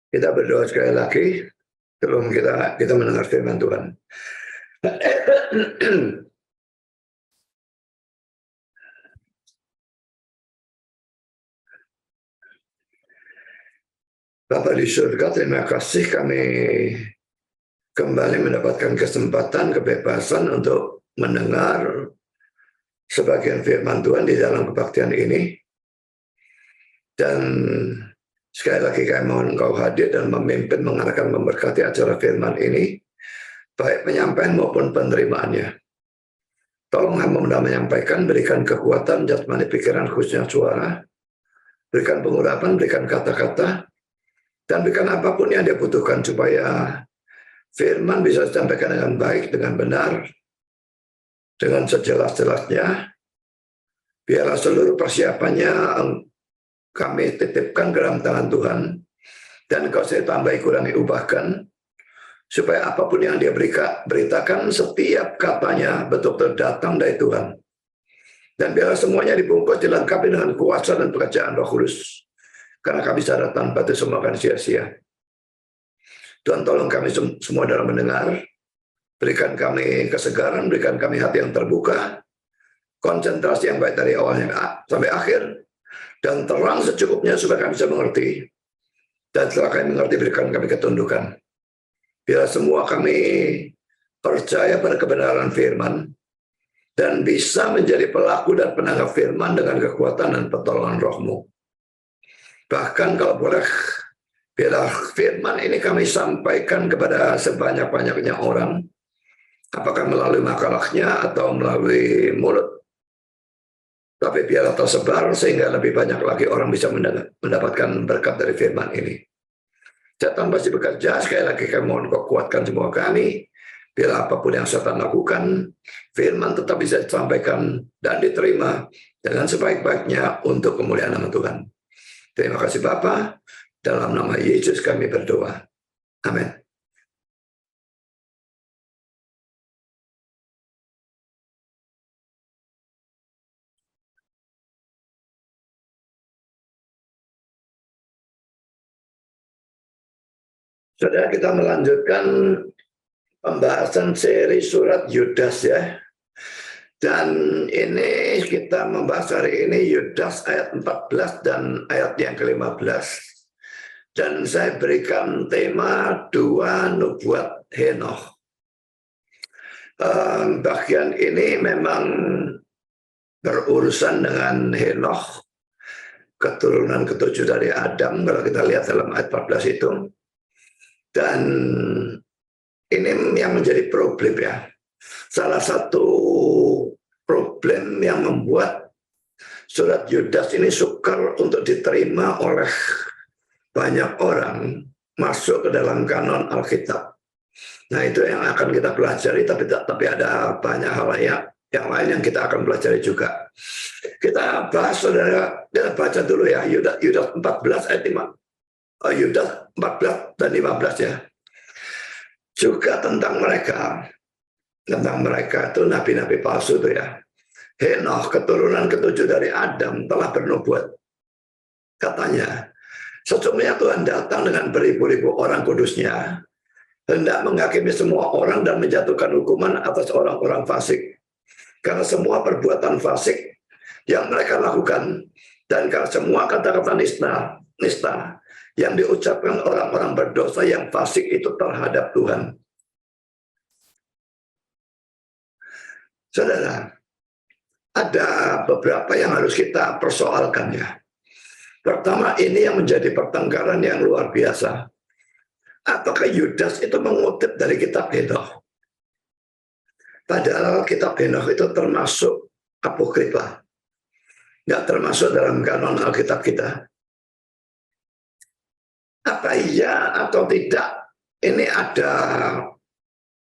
Kita berdoa sekali lagi sebelum kita mendengar firman Tuhan. Bapa di surga, terima kasih kami kembali mendapatkan kesempatan, kebebasan untuk mendengar sebagian firman Tuhan di dalam kebaktian ini. Dan sekali lagi kami mohon Engkau hadir dan memimpin, mengarahkan, memberkati acara firman ini, baik penyampaian maupun penerimaannya. Tolong hamba menyampaikan, berikan kekuatan, jasmani, pikiran, khususnya suara, berikan pengurapan, berikan kata-kata, dan berikan apapun yang dia butuhkan supaya firman bisa disampaikan dengan baik, dengan benar, dengan sejelas-jelasnya. Biarlah seluruh persiapannya kami titipkan ke dalam tangan Tuhan, dan Engkau saya tambahi, kurangi, ubahkan, supaya apapun yang dia beritakan, setiap katanya betul-betul datang dari Tuhan. Dan biarlah semuanya dibungkus, dilengkapi dengan kuasa dan pekerjaan Roh Kudus. Karena kami sadar tanpa itu semua akan sia-sia. Tuhan tolong kami semua dalam mendengar, berikan kami kesegaran, berikan kami hati yang terbuka, konsentrasi yang baik dari awalnya sampai akhir, dan terang secukupnya supaya kami bisa mengerti. Dan setelah kami mengerti, berikan kami ketundukan. Biar semua kami percaya pada kebenaran firman, dan bisa menjadi pelaku dan penanggap firman dengan kekuatan dan pertolongan Roh-Mu. Bahkan kalau boleh, biarlah firman ini kami sampaikan kepada sebanyak-banyaknya orang, apakah melalui makalahnya atau melalui mulut. Tapi biarlah tersebar sehingga lebih banyak lagi orang bisa mendapatkan berkat dari firman ini. Setan pasti bekerja, sekali lagi kami mohon Kau kuatkan semua kami. Biar apapun yang setan lakukan, firman tetap bisa disampaikan dan diterima dengan sebaik-baiknya untuk kemuliaan nama Tuhan. Terima kasih Bapa, dalam nama Yesus kami berdoa. Amin. Saudara, kita melanjutkan pembahasan seri surat Yudas ya. Dan ini kita membahas hari ini Yudas ayat 14 dan ayat yang ke-15. Dan saya berikan tema 2 nubuat Henokh. Bagian ini memang berurusan dengan Henokh, keturunan ke-7 dari Adam, kalau kita lihat dalam ayat 14 itu. Dan ini yang menjadi problem ya. Salah satu problem yang membuat surat Yudas ini sukar untuk diterima oleh banyak orang masuk ke dalam kanon Alkitab. Nah, itu yang akan kita pelajari, tapi ada banyak hal yang lain yang kita akan pelajari juga. Kita bahas, saudara, kita baca dulu ya, Yudas 14 ayat 5. Yudas 14 dan 15 ya. Juga tentang mereka itu nabi-nabi palsu itu ya. Henokh, keturunan ke-7 dari Adam, telah bernubuat. Katanya, sesungguhnya Tuhan datang dengan beribu-ribu orang kudusnya, hendak menghakimi semua orang dan menjatuhkan hukuman atas orang-orang fasik. Karena semua perbuatan fasik yang mereka lakukan, dan karena semua kata-kata nista yang diucapkan orang-orang berdosa yang fasik itu terhadap Tuhan. Saudara, ada beberapa yang harus kita persoalkan ya. Pertama, ini yang menjadi pertengkaran yang luar biasa. Apakah Yudas itu mengutip dari kitab Henokh? Padahal kitab Henokh itu termasuk apokrifa, nggak termasuk dalam kanon Alkitab kita. Apa iya atau tidak? Ini ada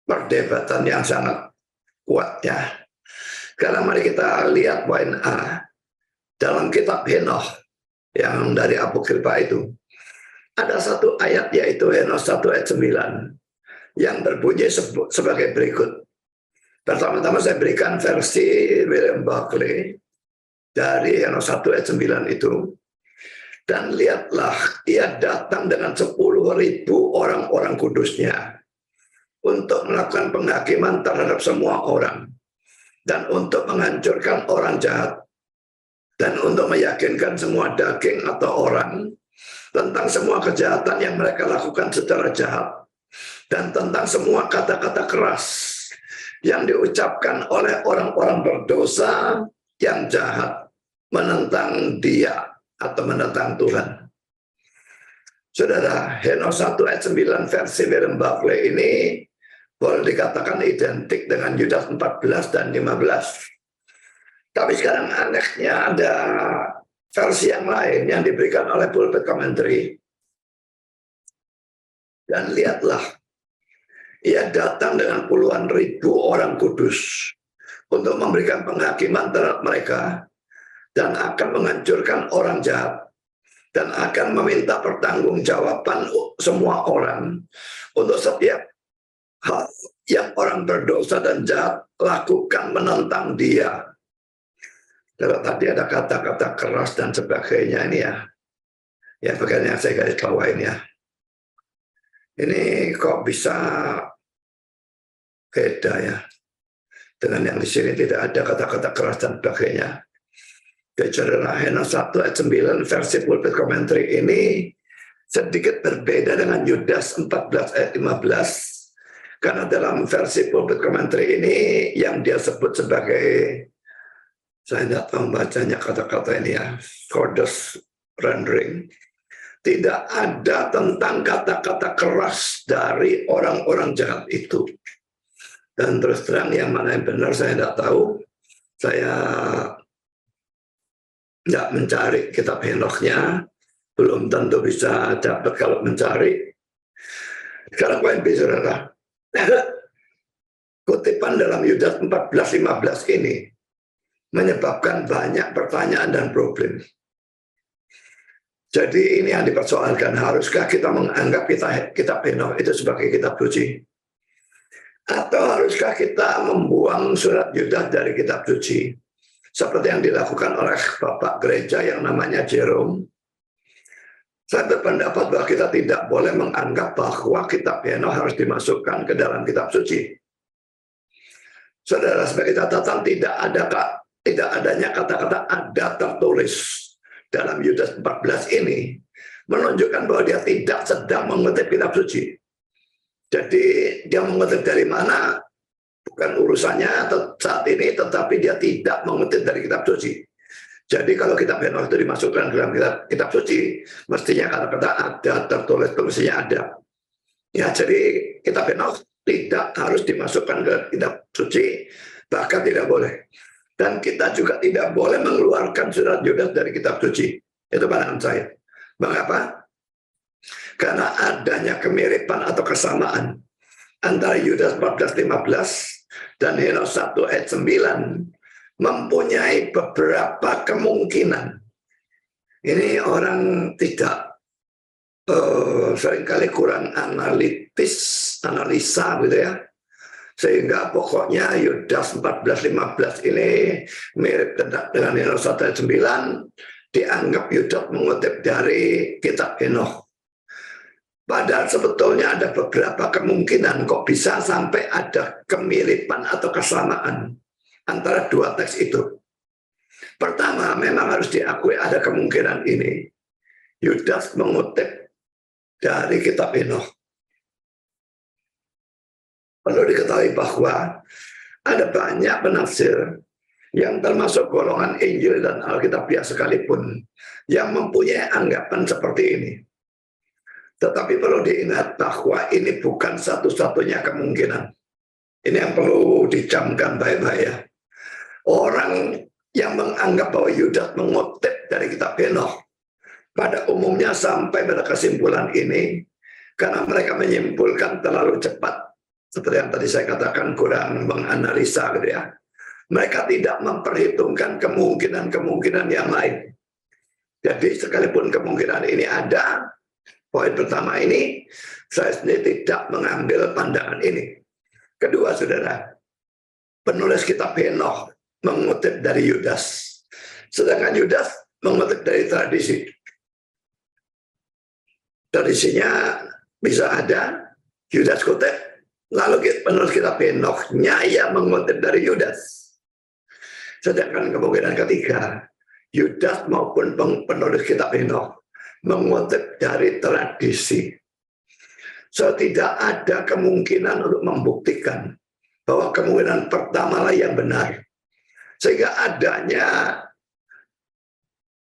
perdebatan yang sangat kuat ya. Karena mari kita lihat poin A. Dalam kitab Henokh yang dari apokrifa itu, ada satu ayat, yaitu Henokh 1 ayat 9, yang berbunyi sebagai berikut. Pertama-tama saya berikan versi William Barclay dari Henokh 1 ayat 9 itu. Dan lihatlah, ia datang dengan 10.000 orang-orang kudusnya untuk melakukan penghakiman terhadap semua orang, dan untuk menghancurkan orang jahat, dan untuk meyakinkan semua daging atau orang tentang semua kejahatan yang mereka lakukan secara jahat, dan tentang semua kata-kata keras yang diucapkan oleh orang-orang berdosa yang jahat menentang dia atau menentang Tuhan. Saudara, Henos 1 ayat 9 versi William Barclay ini boleh dikatakan identik dengan Yudas 14 dan 15. Tapi sekarang anehnya ada versi yang lain yang diberikan oleh Pulpit Commentary. Dan lihatlah, ia datang dengan puluhan ribu orang kudus untuk memberikan penghakiman terhadap mereka, dan akan menghancurkan orang jahat, dan akan meminta pertanggungjawaban semua orang untuk setiap hal yang orang berdosa dan jahat lakukan menentang dia. Kalau tadi ada kata-kata keras dan sebagainya ini ya bagian yang saya garis bawain ya. Ini kok bisa beda ya dengan yang di sini, tidak ada kata-kata keras dan sebagainya. Saudara, Henos 1 ayat 9 versi Pulpit Commentary ini sedikit berbeda dengan Yudas 14 ayat 15, karena dalam versi Pulpit Commentary ini yang dia sebut sebagai, saya tidak tahu bacanya kata-kata ini ya, Cordus rendering, tidak ada tentang kata-kata keras dari orang-orang jahat itu. Dan terus terang yang mana yang benar saya tidak tahu. Saya tidak mencari kitab Henoknya, belum tentu bisa dapat kalau mencari. Sekarang poin B, saudara. Kutipan dalam Yudas 14-15 ini menyebabkan banyak pertanyaan dan problem. Jadi ini yang dipersoalkan, haruskah kita menganggap kitab Henok itu sebagai kitab suci? Atau haruskah kita membuang surat Yudas dari kitab suci? Seperti yang dilakukan oleh Bapak Gereja yang namanya Jerome. Saya berpendapat bahwa kita tidak boleh menganggap bahwa kitab Henok harus dimasukkan ke dalam kitab suci. Saudara, sebagai catatan, tidak adanya kata-kata ada tertulis dalam Yudas 14 ini menunjukkan bahwa dia tidak sedang mengutip kitab suci. Jadi dia mengutip dari mana bukan urusannya saat ini, tetapi dia tidak mengutip dari kitab suci. Jadi kalau kitab Henok itu dimasukkan ke dalam kitab suci, mestinya kata-kata ada tertulis, mestinya ada. Ya, jadi kitab Henok tidak harus dimasukkan ke kitab suci, bahkan tidak boleh. Dan kita juga tidak boleh mengeluarkan surat Yudas dari kitab suci. Itu pandangan saya. Mengapa? Karena adanya kemiripan atau kesamaan antara Yudas 14-15 dan Henok 1 ayat 9 mempunyai beberapa kemungkinan. Ini orang tidak seringkali kurang analisa gitu ya. Sehingga pokoknya Yudas 14-15 ini mirip dengan Henok 1 ayat 9, dianggap Yudas mengutip dari kitab Henok. Padahal sebetulnya ada beberapa kemungkinan kok bisa sampai ada kemiripan atau kesamaan antara dua teks itu. Pertama, memang harus diakui ada kemungkinan ini. Yudas mengutip dari kitab Henok. Perlu diketahui bahwa ada banyak penafsir yang termasuk golongan Injil dan Alkitabiah sekalipun yang mempunyai anggapan seperti ini. Tetapi perlu diingat bahwa ini bukan satu-satunya kemungkinan. Ini yang perlu dicamkan baik-baik ya. Orang yang menganggap bahwa Yudas mengutip dari kitab Henok pada umumnya sampai pada kesimpulan ini karena mereka menyimpulkan terlalu cepat. Seperti yang tadi saya katakan, kurang menganalisa gitu ya. Mereka tidak memperhitungkan kemungkinan-kemungkinan yang lain. Jadi sekalipun kemungkinan ini ada, poin pertama ini, saya sendiri tidak mengambil pandangan ini. Kedua, saudara, penulis kitab Henok mengutip dari Yudas. Sedangkan Yudas mengutip dari tradisi. tradisinya bisa ada Yudas kutip, lalu penulis kitab Henokh-nya yang mengutip dari Yudas. Sedangkan kemungkinan ketiga, Yudas maupun penulis kitab Henokh mengutip dari tradisi. So, tidak ada kemungkinan untuk membuktikan bahwa kemungkinan pertama lah yang benar. Sehingga adanya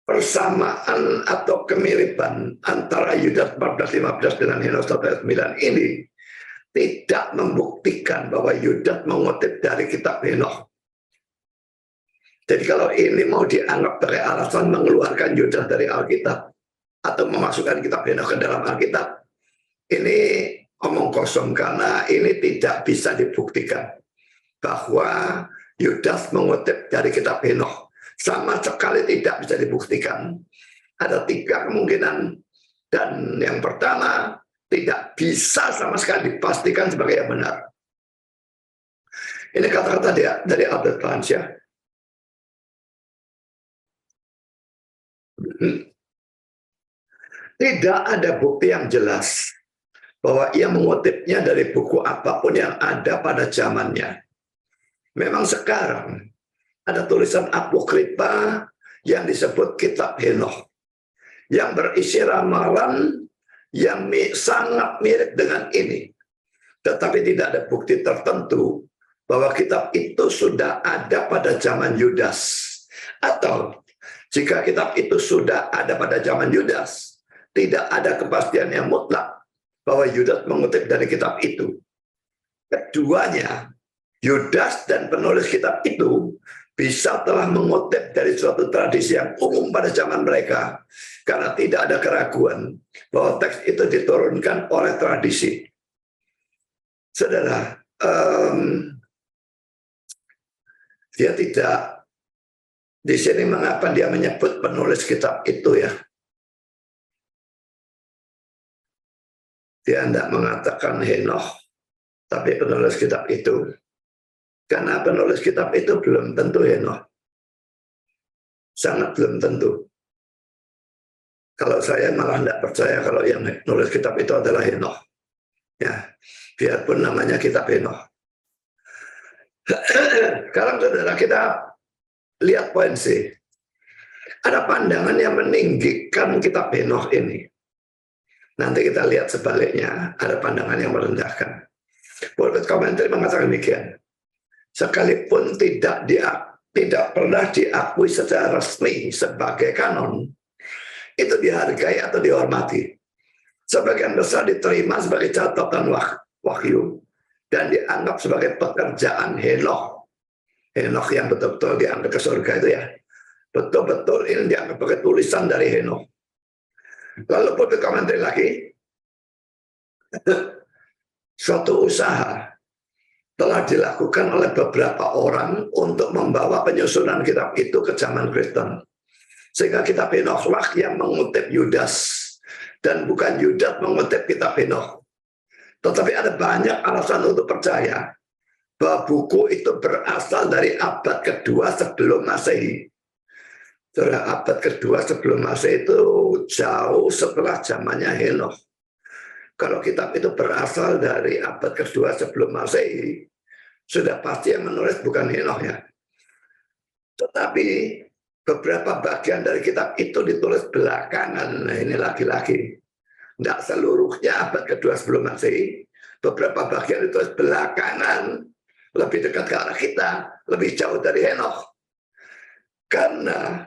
persamaan atau kemiripan antara Yudas 14:15 dengan Henokh 1:9 ini tidak membuktikan bahwa Yudas mengutip dari kitab Henokh. Jadi kalau ini mau dianggap sebagai alasan mengeluarkan Yudas dari Alkitab atau memasukkan kitab Henokh ke dalam Alkitab, ini omong kosong karena ini tidak bisa dibuktikan bahwa Yudas mengutip dari kitab Henokh. Sama sekali tidak bisa dibuktikan. Ada 3 kemungkinan. Dan yang pertama, tidak bisa sama sekali dipastikan sebagai yang benar. Ini kata-kata dari Albert Planchia. Tidak ada bukti yang jelas bahwa ia mengutipnya dari buku apapun yang ada pada zamannya. Memang sekarang ada tulisan apokripa yang disebut kitab Henokh yang berisi ramalan yang sangat mirip dengan ini. Tetapi tidak ada bukti tertentu bahwa kitab itu sudah ada pada zaman Yudas. Atau jika kitab itu sudah ada pada zaman Yudas, tidak ada kepastian yang mutlak bahwa Yudas mengutip dari kitab itu. Keduanya, Yudas dan penulis kitab itu bisa telah mengutip dari suatu tradisi yang umum pada zaman mereka, karena tidak ada keraguan bahwa teks itu diturunkan oleh tradisi. Saudara, dia tidak di sini mengapa dia menyebut penulis kitab itu ya? Dia tidak mengatakan Henokh, tapi penulis kitab itu. Karena penulis kitab itu belum tentu Henokh. Sangat belum tentu. Kalau saya malah tidak percaya kalau yang nulis kitab itu adalah Henokh. Ya, biarpun namanya kitab Henokh. Sekarang saudara kita lihat poin C. Ada pandangan yang meninggikan kitab Henokh ini. Nanti kita lihat sebaliknya, ada pandangan yang merendahkan. Pulpit Commentary mengatakan demikian. Sekalipun tidak pernah diakui secara resmi sebagai kanon, itu dihargai atau dihormati. Sebagian besar diterima sebagai catatan wahyu dan dianggap sebagai pekerjaan Henokh. Henokh yang betul-betul dianggap ke surga itu ya. Betul-betul ini dianggap sebagai tulisan dari Henokh. Lalu pulpit Commentary lagi, suatu usaha telah dilakukan oleh beberapa orang untuk membawa penyusunan kitab itu ke zaman Kristen. Sehingga kitab Henokh lah yang mengutip Yudas, dan bukan Yudas mengutip kitab Henokh. Tetapi ada banyak alasan untuk percaya bahwa buku itu berasal dari abad kedua sebelum Masehi. Abad kedua sebelum Masehi itu jauh setelah zamannya Henokh. Kalau kitab itu berasal dari abad kedua sebelum Masehi, sudah pasti yang menulis bukan Henokh ya. Tetapi beberapa bagian dari kitab itu ditulis belakangan. Nah, ini lagi-lagi. Tidak seluruhnya abad kedua sebelum Masehi. Beberapa bagian ditulis belakangan, lebih dekat ke arah kita, lebih jauh dari Henokh. Karena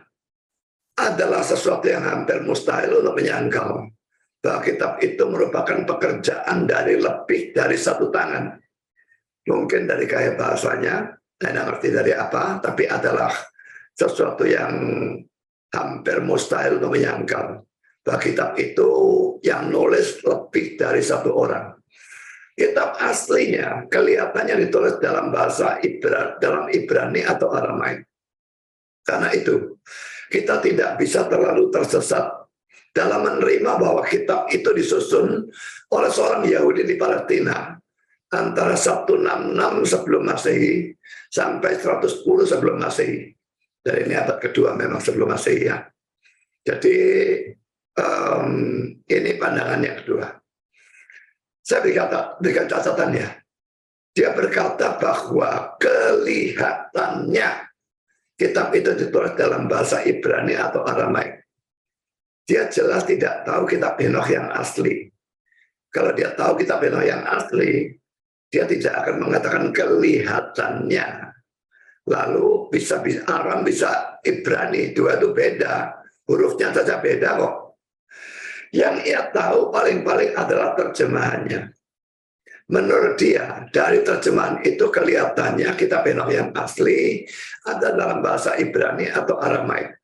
adalah sesuatu yang hampir mustahil untuk menyangkal bahwa kitab itu merupakan pekerjaan dari lebih dari satu tangan. Mungkin dari gaya bahasanya, saya tidak ngerti dari apa, tapi adalah sesuatu yang hampir mustahil untuk menyangkal bahwa kitab itu yang nulis lebih dari satu orang. Kitab aslinya kelihatannya ditulis dalam bahasa dalam Ibrani atau Aramaik. Karena itu, kita tidak bisa terlalu tersesat dalam menerima bahwa kitab itu disusun oleh seorang Yahudi di Palestina antara 166 sebelum Masehi sampai 110 sebelum Masehi. Dan ini abad kedua memang sebelum Masehi ya. Jadi Ini pandangan yang kedua. Saya berikan catatannya. Dia berkata bahwa kelihatannya kitab itu ditulis dalam bahasa Ibrani atau Aramaik. Dia jelas tidak tahu kitab Henoch yang asli. Kalau dia tahu kitab Henoch yang asli, dia tidak akan mengatakan kelihatannya. Lalu bisa Aram, bisa Ibrani, dua itu beda. Hurufnya saja beda kok. Yang ia tahu paling-paling adalah terjemahannya. Menurut dia, dari terjemahan itu kelihatannya kitab Henoch yang asli ada dalam bahasa Ibrani atau Aramaik.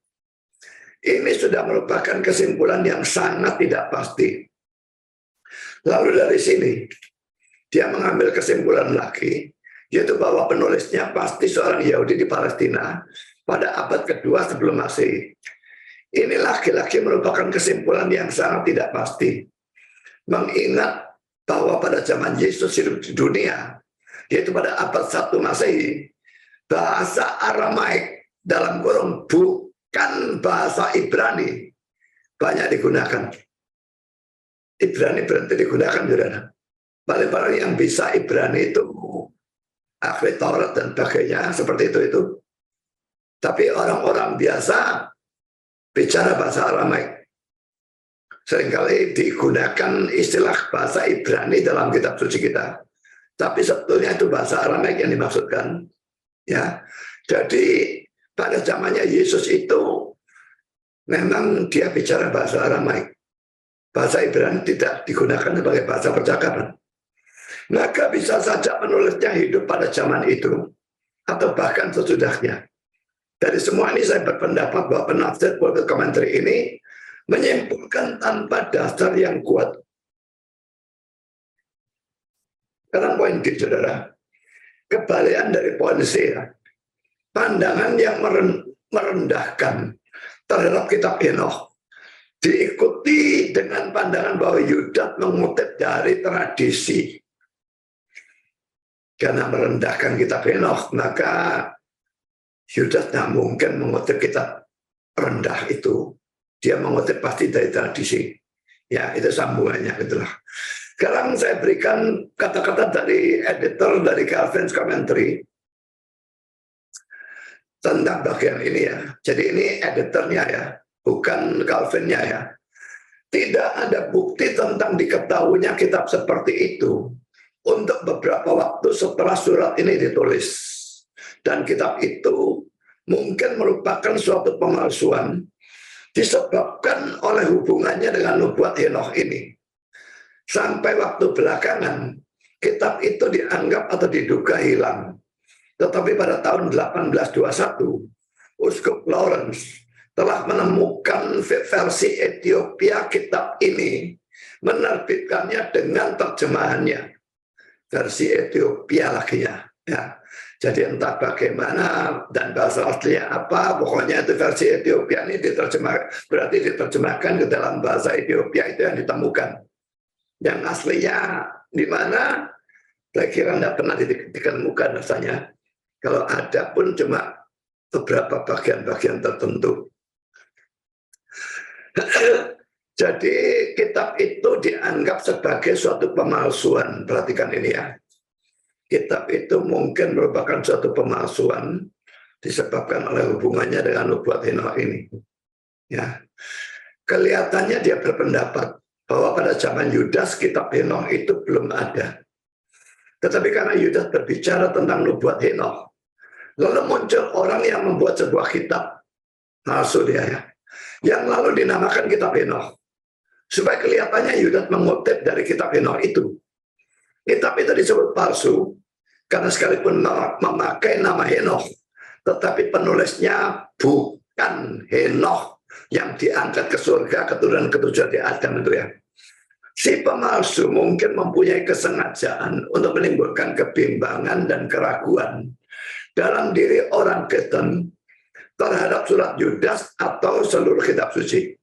Ini sudah merupakan kesimpulan yang sangat tidak pasti. Lalu dari sini, dia mengambil kesimpulan lagi, yaitu bahwa penulisnya pasti seorang Yahudi di Palestina pada abad kedua sebelum Masehi. Ini lagi-lagi merupakan kesimpulan yang sangat tidak pasti. Mengingat bahwa pada zaman Yesus hidup di dunia, yaitu pada abad 1 Masehi, bahasa Aramaik dalam kurung bukan bahasa Ibrani banyak digunakan. Ibrani berhenti digunakan, saudara. Paling-paling yang bisa Ibrani itu akhir Taurat dan sebagainya, seperti itu. Tapi orang-orang biasa bicara bahasa Aramaik. Seringkali digunakan istilah bahasa Ibrani dalam kitab suci kita. Tapi sebetulnya itu bahasa Aramaik yang dimaksudkan. Ya, jadi pada zamannya Yesus itu memang dia bicara bahasa Aramaik. Bahasa Ibrani tidak digunakan sebagai bahasa percakapan. Maka bisa saja penulisnya hidup pada zaman itu atau bahkan sesudahnya. Dari semua ini saya berpendapat bahwa penafsir Bible Commentary ini menyimpulkan tanpa dasar yang kuat. Sekarang poin D, saudara. Kebalikan dari poin C, ya. Pandangan yang merendahkan terhadap kitab Henoch diikuti dengan pandangan bahwa Yudas mengutip dari tradisi. Karena merendahkan kitab Henoch, maka Yudas tidak mungkin mengutip kitab rendah itu. Dia mengutip pasti dari tradisi. Ya, itu sambungannya, itulah. Sekarang saya berikan kata-kata dari editor dari Calvin's Commentary tentang bagian ini ya. Jadi ini editornya ya, bukan Calvinnya ya. Tidak ada bukti tentang diketahuinya kitab seperti itu untuk beberapa waktu setelah surat ini ditulis. Dan kitab itu mungkin merupakan suatu pemalsuan disebabkan oleh hubungannya dengan nubuat Henoch ini. Sampai waktu belakangan, kitab itu dianggap atau diduga hilang. Tetapi pada tahun 1821, Uskup Lawrence telah menemukan versi Ethiopia kitab ini, menerbitkannya dengan terjemahannya. Versi Ethiopia lagi ya. Jadi entah bagaimana dan bahasa aslinya apa, pokoknya itu versi Ethiopia ini berarti diterjemahkan ke dalam bahasa Ethiopia itu yang ditemukan. Yang aslinya di mana? Saya kira tidak pernah ditemukan rasanya. Kalau ada pun cuma beberapa bagian-bagian tertentu. Jadi kitab itu dianggap sebagai suatu pemalsuan. Perhatikan ini ya. Kitab itu mungkin merupakan suatu pemalsuan disebabkan oleh hubungannya dengan nubuat Henoch ini. Ya, kelihatannya dia berpendapat bahwa pada zaman Yudas kitab Henoch itu belum ada. Tetapi karena Yudas berbicara tentang nubuat Henoch, lalu muncul orang yang membuat sebuah kitab palsu dia ya, yang lalu dinamakan kitab Henoch. Supaya kelihatannya Yudas mengutip dari kitab Henoch itu. Kitab itu disebut palsu karena sekalipun memakai nama Henoch, tetapi penulisnya bukan Henoch yang diangkat ke surga keturunan ketujuh dari Adam itu ya. Si pemalsu mungkin mempunyai kesengajaan untuk menimbulkan kebimbangan dan keraguan dalam diri orang Kristen terhadap surat Yudas atau seluruh kitab suci.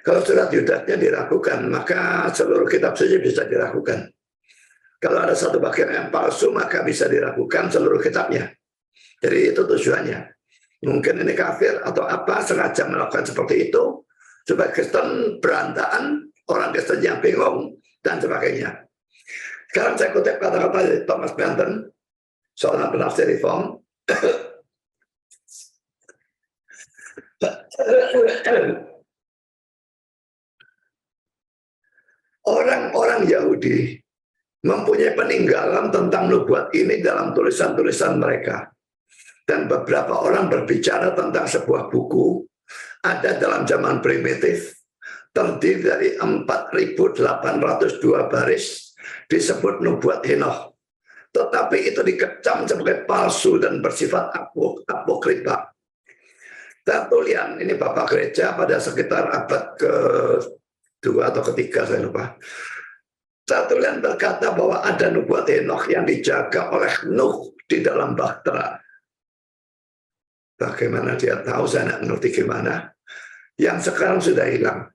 Kalau surat Yudasnya diragukan, maka seluruh kitab suci bisa diragukan. Kalau ada satu bagian yang palsu, maka bisa diragukan seluruh kitabnya. Jadi itu tujuannya. Mungkin ini kafir atau apa, sengaja melakukan seperti itu, Supaya Kristen berantakan, orang Kristen yang bingung, dan sebagainya. Sekarang saya kutip kata-kata dari Thomas Benton, seorang penafsir Reform. Orang-orang Yahudi mempunyai peninggalan tentang nubuat ini dalam tulisan-tulisan mereka. Dan beberapa orang berbicara tentang sebuah buku ada dalam zaman primitif, terdiri dari 4.802 baris, disebut nubuat Henoch. Tetapi itu dikecam sebagai palsu dan bersifat apokrifa. Tertulian, ini Bapak Gereja pada sekitar abad ke-2 atau ke-3, saya lupa. Tertulian berkata bahwa ada nubuat Henoch yang dijaga oleh Nuh di dalam bahtera. Bagaimana dia tahu, saya tidak mengerti gimana. Yang sekarang sudah hilang.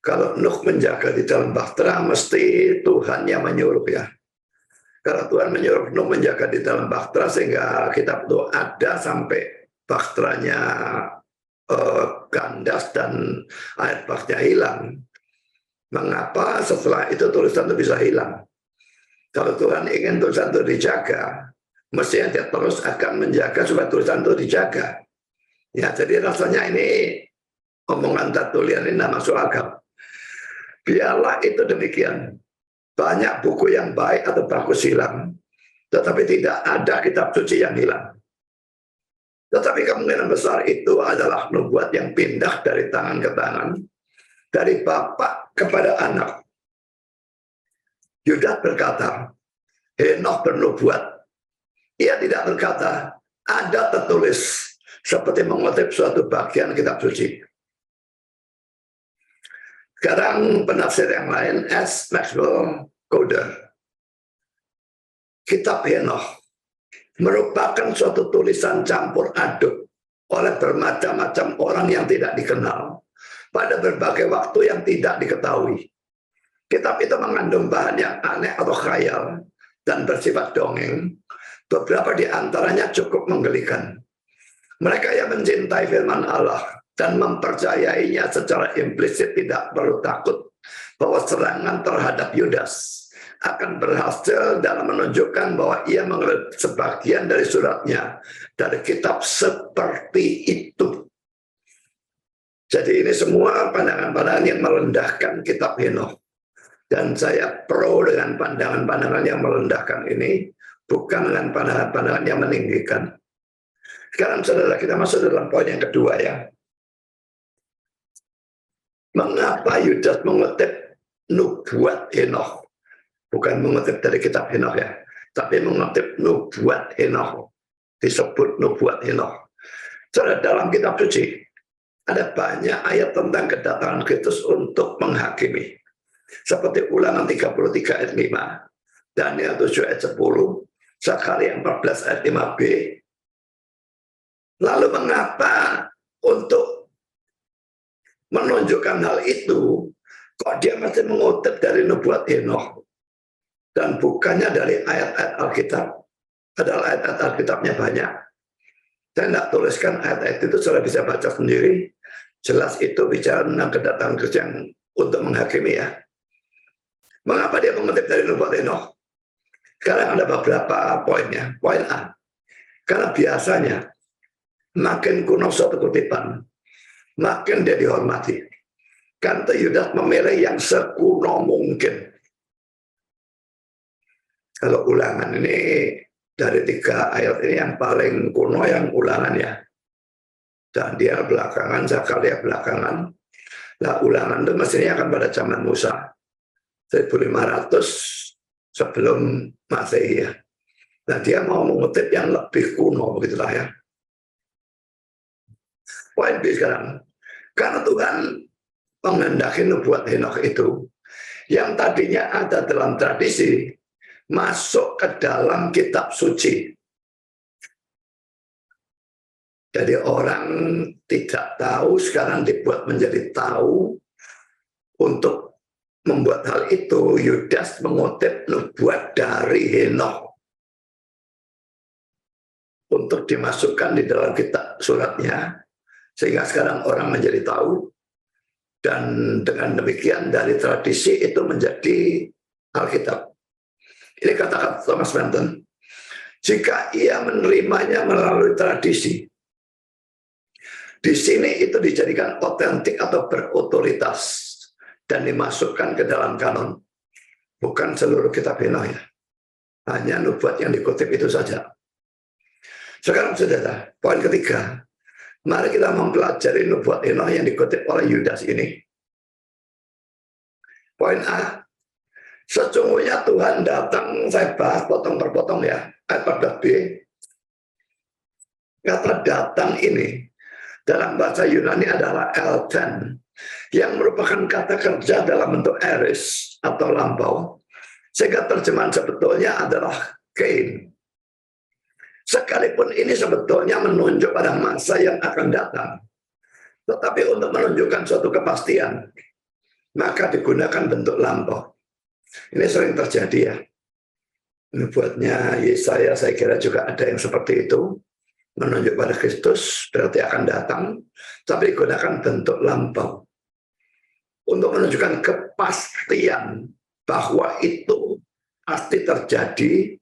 Kalau Nuh menjaga di dalam bahtera, mesti Tuhan yang menyuruh ya. Karena Tuhan menyuruh Nuh menjaga di dalam bahtera, sehingga kitab itu ada sampai bahteranya kandas dan air bahnya hilang. Mengapa setelah itu tulisan itu bisa hilang? Kalau Tuhan ingin tulisan itu dijaga, mestinya dia terus akan menjaga supaya tulisan itu dijaga. Ya, jadi rasanya ini omongan tertulian ini tidak masuk akal. Biarlah itu demikian. Banyak buku yang baik atau bagus hilang, tetapi tidak ada kitab suci yang hilang. Tetapi kemungkinan besar itu adalah nubuat yang pindah dari tangan ke tangan, dari bapak kepada anak. Yudas berkata, Henoch bernubuat. Ia tidak berkata, ada tertulis, seperti mengutip suatu bagian kitab suci. Sekarang penafsir yang lain, S. Maxwell Coder. Kitab Henoch merupakan suatu tulisan campur aduk oleh bermacam-macam orang yang tidak dikenal pada berbagai waktu yang tidak diketahui. Kitab itu mengandung bahan yang aneh atau khayal dan bersifat dongeng. Beberapa di antaranya cukup menggelikan. Mereka yang mencintai firman Allah dan mempercayainya secara implisit tidak perlu takut bahwa serangan terhadap Yudas akan berhasil dalam menunjukkan bahwa ia mengambil sebagian dari suratnya dari kitab seperti itu. Jadi ini semua pandangan-pandangan yang merendahkan kitab Henoch. Dan saya pro dengan pandangan-pandangan yang merendahkan ini, bukan dengan pandangan-pandangan yang meninggikan. Sekarang saudara, kita masuk dalam poin yang kedua ya. Mengapa Yudas mengutip nubuat Henoch? Bukan mengutip dari kitab Henoch ya, tapi mengutip nubuat Henoch. Disebut nubuat Henoch. Saudara, dalam kitab suci ada banyak ayat tentang kedatangan Kristus untuk menghakimi. Seperti Ulangan 33 ayat 5, Daniel 7 ayat 10, Zakaria 14 ayat 5b. Lalu mengapa untuk menunjukkan hal itu, kok dia masih mengutip dari nubuat Henoch dan bukannya dari ayat-ayat Alkitab? Padahal ayat-ayat Alkitabnya banyak. Saya tidak tuliskan ayat-ayat itu, saudara bisa baca sendiri. Jelas itu bicara tentang kedatangan Kristus yang untuk menghakimi ya. Mengapa dia mengutip dari nubuat Henoch? Sekarang ada beberapa poinnya. Poin A, karena biasanya makin kuno suatu kutipan, makin dia dihormati. Karena Yudas memilih yang sekuno mungkin. Kalau Ulangan ini dari 3 ayat ini yang paling kuno yang Ulangan ya. Dan dia belakangan, Zakaria belakangan. Nah, Ulangan itu mestinya akan pada zaman Musa. 1500 sebelum Masehi ya. Nah, dia mau mengutip yang lebih kuno begitulah ya. Poin B sekarang. Karena Tuhan menghendaki nubuat Henoch itu yang tadinya ada dalam tradisi masuk ke dalam kitab suci. Jadi orang tidak tahu sekarang dibuat menjadi tahu. Untuk membuat hal itu, Yudas mengutip nubuat dari Henoch untuk dimasukkan di dalam kitab suratnya, sehingga sekarang orang menjadi tahu Dan dengan demikian dari tradisi itu menjadi Alkitab. Ini kata-kata Thomas Manton. Jika ia menerimanya melalui tradisi, di sini itu dijadikan otentik atau berotoritas dan dimasukkan ke dalam kanon. Bukan seluruh kitab Enoch ya. Hanya nubuat yang dikutip itu saja. Sekarang saudara, poin ketiga. Mari kita mempelajari nubuat Enoch yang dikutip oleh Yudas ini. Poin A. Sesungguhnya Tuhan datang, saya bahas potong per potong ya. Ayat 14b. Kata datang ini dalam bahasa Yunani adalah elten, yang merupakan kata kerja dalam bentuk aorist atau lampau. Sehingga terjemahan sebetulnya adalah kein. Sekalipun ini sebetulnya menunjuk pada masa yang akan datang, tetapi untuk menunjukkan suatu kepastian, maka digunakan bentuk lampau. Ini sering terjadi ya. Nubuatnya Yesaya saya kira juga ada yang seperti itu, menunjuk pada Kristus berarti akan datang, tapi digunakan bentuk lampau untuk menunjukkan kepastian bahwa itu pasti terjadi.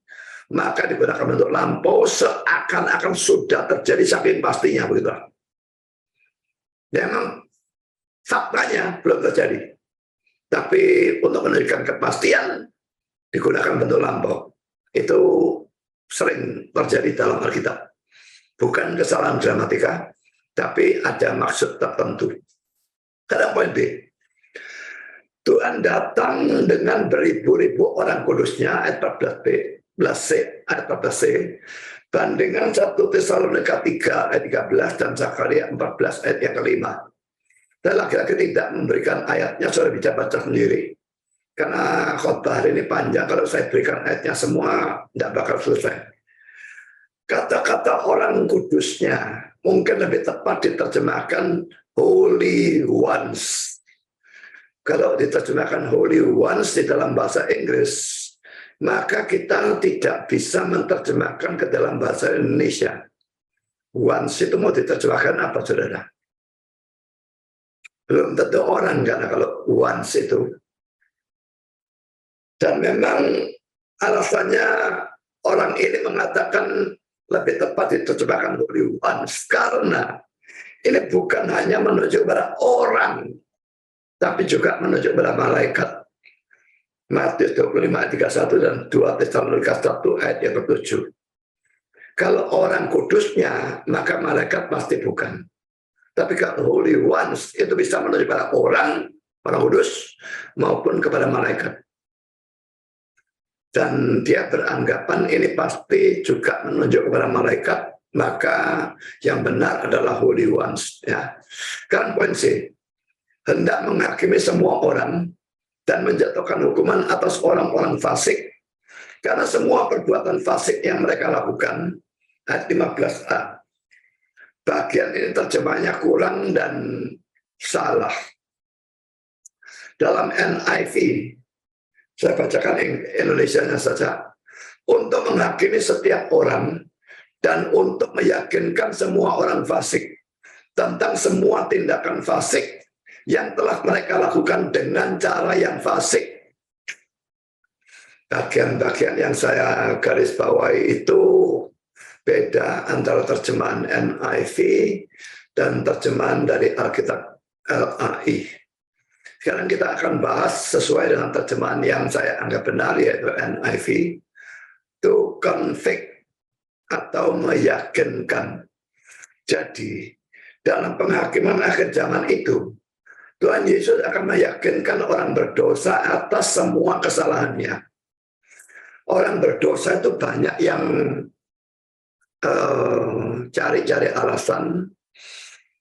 Maka digunakan bentuk lampau seakan-akan sudah terjadi saking pastinya begitu. Memang faktanya belum terjadi, tapi untuk menunjukkan kepastian digunakan bentuk lampau. Itu sering terjadi dalam Alkitab. Bukan kesalahan gramatika, tapi ada maksud tertentu. Karena poin B, Tuhan datang dengan beribu-ribu orang kudusnya, ayat 14b. Ayat 14c, bandingkan 1 Tesalonika 3 ayat 13 dan Zakaria 14 ayat yang kelima. Dan lagi-lagi tidak memberikan ayatnya, sudah bisa baca sendiri. Karena khotbah hari ini panjang, kalau saya berikan ayatnya semua, tidak bakal selesai. Kata-kata orang kudusnya mungkin lebih tepat diterjemahkan Holy Ones. Kalau diterjemahkan Holy Ones di dalam bahasa Inggris, maka kita tidak bisa menerjemahkan ke dalam bahasa Indonesia. Once itu mau diterjemahkan apa, saudara? Belum tentu orang, karena kalau once itu. Dan memang alasannya orang ini mengatakan lebih tepat diterjemahkan Holy Ones, karena ini bukan hanya menunjuk pada orang, tapi juga menunjuk pada malaikat. Matius 25 ayat 31 dan 2 Tesalonika 1 ayat yang ke-7. Kalau orang kudusnya, maka malaikat pasti bukan. Tapi kalau Holy Ones itu bisa menunjuk pada orang kudus maupun kepada malaikat. Dan dia beranggapan ini pasti juga menunjuk kepada malaikat, maka yang benar adalah Holy Ones. Ya. Kan poin C, hendak menghakimi semua orang dan menjatuhkan hukuman atas orang-orang fasik, karena semua perbuatan fasik yang mereka lakukan. Ayat 15a. Bagian ini terjemahnya kurang dan salah. Dalam NIV, saya bacakan Indonesianya saja. Untuk menghakimi setiap orang dan untuk meyakinkan semua orang fasik tentang semua tindakan fasik yang telah mereka lakukan dengan cara yang fasik. Bagian-bagian yang saya garis bawahi itu beda antara terjemahan NIV dan terjemahan dari Alkitab LAI. Sekarang kita akan bahas sesuai dengan terjemahan yang saya anggap benar, yaitu NIV. To convict atau meyakinkan. Jadi, dalam penghakiman akhir zaman itu, Tuhan Yesus akan meyakinkan orang berdosa atas semua kesalahannya. Orang berdosa itu banyak yang cari-cari alasan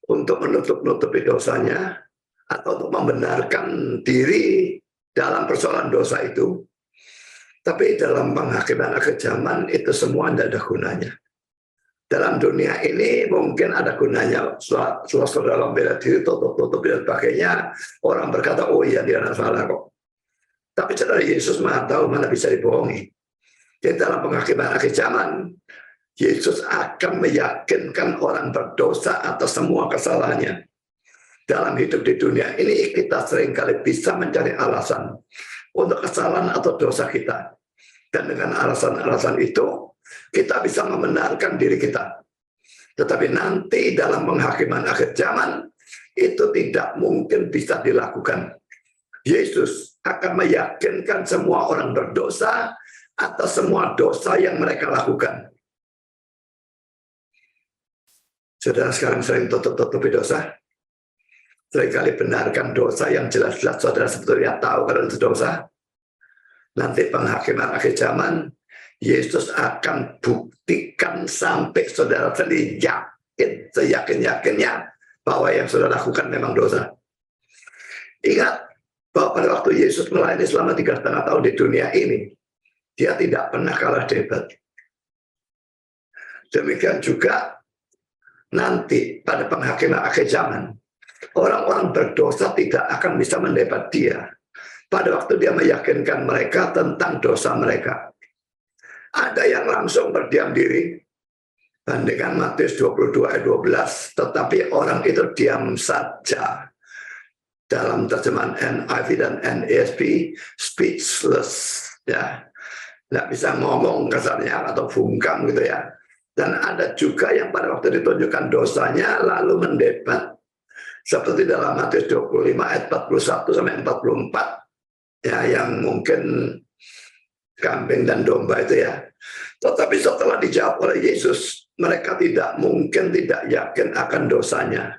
untuk menutup-nutupi dosanya atau untuk membenarkan diri dalam persoalan dosa itu. Tapi dalam penghakiman akhir zaman itu semua tidak ada gunanya. Dalam dunia ini mungkin ada gunanya, saudara membela diri, tutup-tutup dan sebagainya. Orang berkata, oh iya dia tidak salah kok. Tapi saudara, Yesus Maha tahu, mana bisa dibohongi. Jadi dalam penghakiman akhir zaman, Yesus akan meyakinkan orang berdosa atas semua kesalahannya. dalam hidup di dunia ini kita seringkali bisa mencari alasan untuk kesalahan atau dosa kita. Dan dengan alasan-alasan itu, kita bisa membenarkan diri kita. Tetapi nanti dalam penghakiman akhir zaman, itu tidak mungkin bisa dilakukan. Yesus akan meyakinkan semua orang berdosa atas semua dosa yang mereka lakukan. Saudara sekarang sering tutup-tutupi dosa. Seringkali benarkan dosa yang jelas-jelas saudara sebetulnya tahu kalau itu dosa. Nanti penghakiman akhir zaman, Yesus akan buktikan sampai saudara sendiri yakin, seyakin-yakinnya bahwa yang saudara lakukan memang dosa. Ingat bahwa pada waktu Yesus melayani selama 3,5 tahun di dunia ini, dia tidak pernah kalah debat. Demikian juga nanti pada penghakiman akhir zaman, orang-orang berdosa tidak akan bisa mendebat dia pada waktu dia meyakinkan mereka tentang dosa mereka. Ada yang langsung berdiam diri, bandingkan Matius 22 ayat 12, tetapi orang itu diam saja. Dalam terjemahan NIV dan NASB, speechless, ya, nggak bisa ngomong kasarnya atau bungkam gitu ya. Dan ada juga yang pada waktu ditunjukkan dosanya lalu mendebat. Seperti dalam Matius 25 ayat 41 sampai 44, ya, yang mungkin kambing dan domba itu ya. Tetapi setelah dijawab oleh Yesus, mereka tidak mungkin tidak yakin akan dosanya.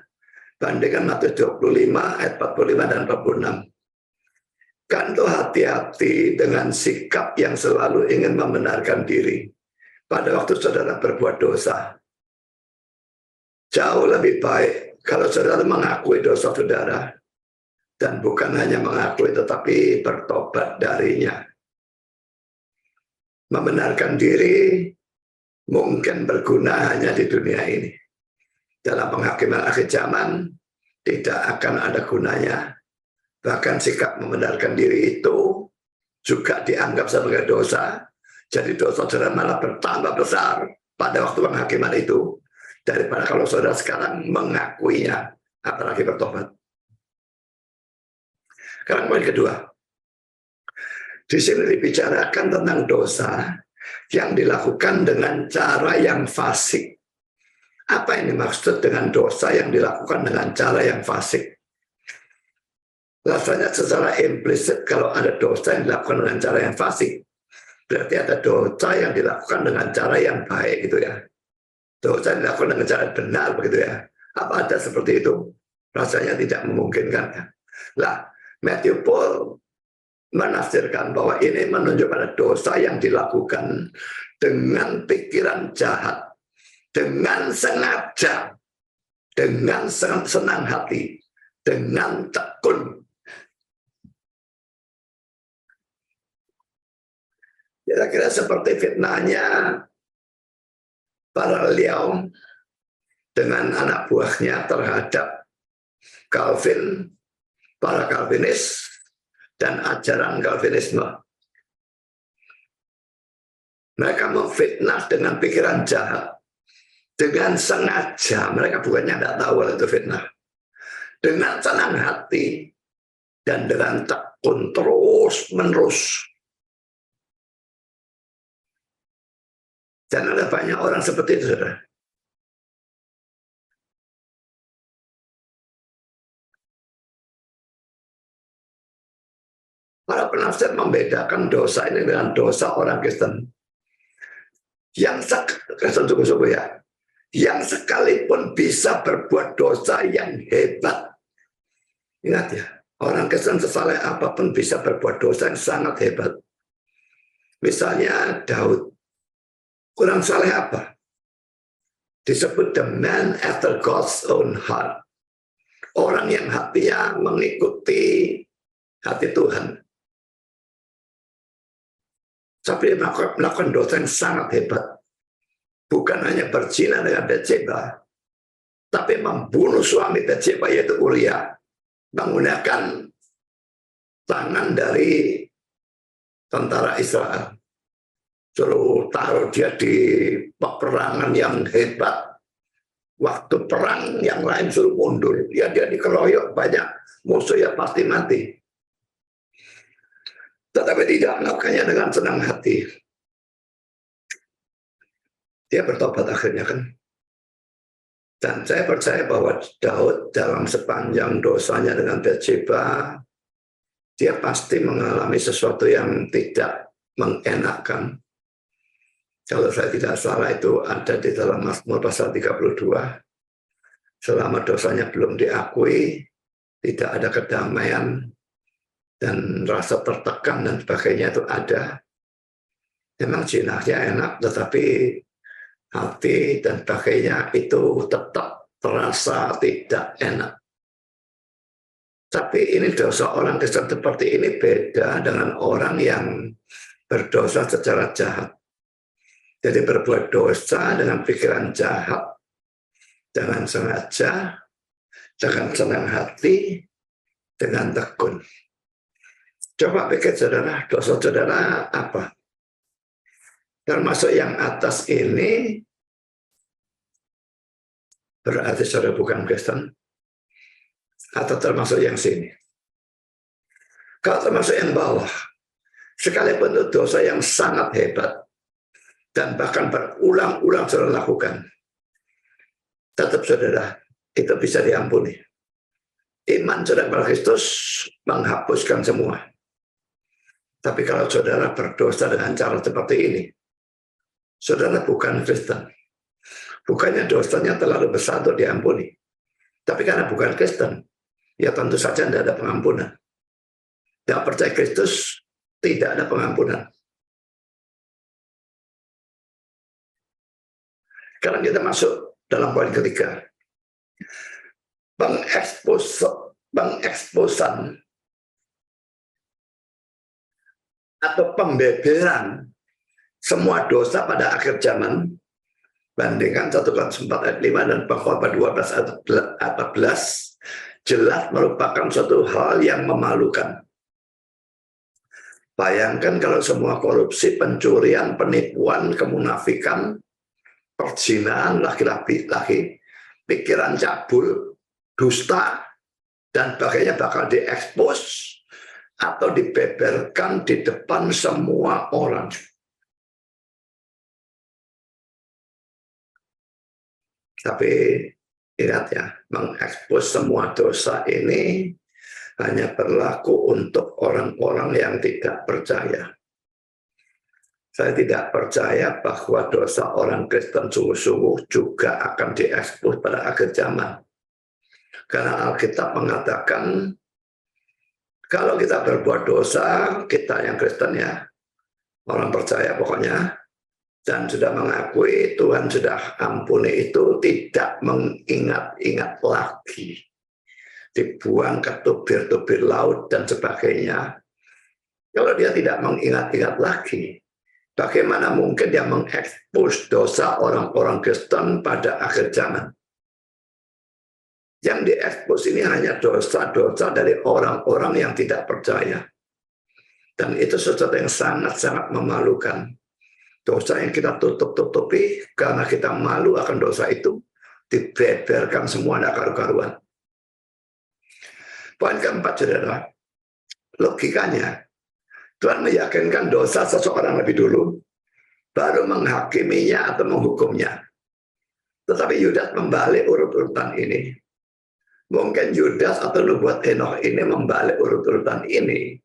Bandingkan Matius 25 ayat 45 dan 46. Kan tuh hati-hati dengan sikap yang selalu ingin membenarkan diri pada waktu saudara berbuat dosa. Jauh lebih baik kalau saudara mengakui dosa saudara, dan bukan hanya mengakui tetapi bertobat darinya. Membenarkan diri mungkin berguna hanya di dunia ini. Dalam penghakiman akhir zaman tidak akan ada gunanya. Bahkan sikap membenarkan diri itu juga dianggap sebagai dosa. Jadi dosa saudara malah bertambah besar pada waktu penghakiman itu daripada kalau saudara sekarang mengakuinya, apalagi bertobat. Sekarang poin kedua. Di sini dibicarakan tentang dosa yang dilakukan dengan cara yang fasik. Apa ini maksud dengan dosa yang dilakukan dengan cara yang fasik? Rasanya secara implisit kalau ada dosa yang dilakukan dengan cara yang fasik, berarti ada dosa yang dilakukan dengan cara yang baik gitu ya. Dosa yang dilakukan dengan cara benar begitu ya. Apa ada seperti itu? Rasanya tidak memungkinkan. Lah, Matthew Paul menafsirkan bahwa ini menunjuk pada dosa yang dilakukan dengan pikiran jahat, dengan sengaja, dengan senang hati, dengan tekun. Kira-kira seperti fitnahnya para Liao dengan anak buahnya terhadap Calvin, para Calvinis, dan ajaran Calvinisme. Mereka memfitnah dengan pikiran jahat, dengan sengaja. Mereka bukannya tidak tahu kalau itu fitnah. Dengan senang hati dan dengan tekun terus menerus. Dan ada banyak orang seperti itu, saudara. Para penafsir membedakan dosa ini dengan dosa orang Kristen. Yang Kristen sungguh-sungguh ya, yang sekalipun bisa berbuat dosa yang hebat. Ingat ya, orang Kristen sesaleh apapun bisa berbuat dosa yang sangat hebat. Misalnya Daud, kurang saleh apa? Disebut the man after God's own heart. Orang yang hatinya mengikuti hati Tuhan. Tapi dia melakukan dosa yang sangat hebat. Bukan hanya berzina dengan Batseba, tapi membunuh suami Batseba yaitu Uria, menggunakan tangan dari tentara Israel. Suruh taruh dia di peperangan yang hebat, Waktu perang yang lain suruh mundur, dia dikeroyok banyak musuh, ya pasti mati. Tetapi tidak melakukannya dengan senang hati. Dia bertobat akhirnya kan. Dan saya percaya bahwa Daud dalam sepanjang dosanya dengan Bathsheba, dia pasti mengalami sesuatu yang tidak mengenakan. Kalau saya tidak salah itu ada di dalam Mazmur pasal 32. Selama dosanya belum diakui, tidak ada kedamaian, dan rasa tertekan dan sebagainya itu ada. Memang jinahnya enak, tetapi hati dan sebagainya itu tetap terasa tidak enak. Tapi ini dosa orang Kristen seperti ini beda dengan orang yang berdosa secara jahat. Jadi berbuat dosa dengan pikiran jahat, dengan sengaja, dengan senang hati, dengan tekun. Coba pikir saudara, dosa saudara apa? Termasuk yang atas ini, berarti saudara bukan Kristen, atau termasuk yang sini? Kalau termasuk yang bawah, sekalipun itu dosa yang sangat hebat, dan bahkan berulang-ulang saudara lakukan, tetap saudara, itu bisa diampuni. Iman saudara pada Kristus menghapuskan semua. Tapi kalau saudara berdosa dengan cara seperti ini, saudara bukan Kristen. Bukannya dosanya terlalu besar untuk diampuni. Tapi karena bukan Kristen, ya tentu saja tidak ada pengampunan. Tidak percaya Kristus, tidak ada pengampunan. Sekarang kita masuk dalam poin ketiga. Pengeksposan atau pembeberan semua dosa pada akhir zaman, bandingkan 1 Korintus 4 ayat 5 dan Khotbah 12 ayat 14, jelas merupakan suatu hal yang memalukan. Bayangkan kalau semua korupsi, pencurian, penipuan, kemunafikan, perzinahan, laki-laki, pikiran cabul, dusta, dan sebagainya bakal diekspos atau dibeberkan di depan semua orang. Tapi ingat ya, mengekspos semua dosa ini hanya berlaku untuk orang-orang yang tidak percaya. Saya tidak percaya bahwa dosa orang Kristen sungguh-sungguh juga akan diekspos pada akhir zaman. Karena Alkitab mengatakan, kalau kita berbuat dosa, kita yang Kristen ya, orang percaya pokoknya, dan sudah mengakui Tuhan sudah ampuni itu, tidak mengingat-ingat lagi. Dibuang ke tubir-tubir laut dan sebagainya. Kalau dia tidak mengingat-ingat lagi, bagaimana mungkin dia mengekspos dosa orang-orang Kristen pada akhir zaman? Yang diekspos ini hanya dosa-dosa dari orang-orang yang tidak percaya. Dan itu sesuatu yang sangat-sangat memalukan. Dosa yang kita tutup-tutupi karena kita malu akan dosa itu, dibeberkan semua, tidak karu-karuan. Poin keempat, saudara, logikanya, Tuhan meyakinkan dosa seseorang lebih dulu, baru menghakiminya atau menghukumnya. Tetapi Yudas membalik urut-urutan ini. Mungkin Yudas atau nubuat Henokh ini membalik urut-urutan ini,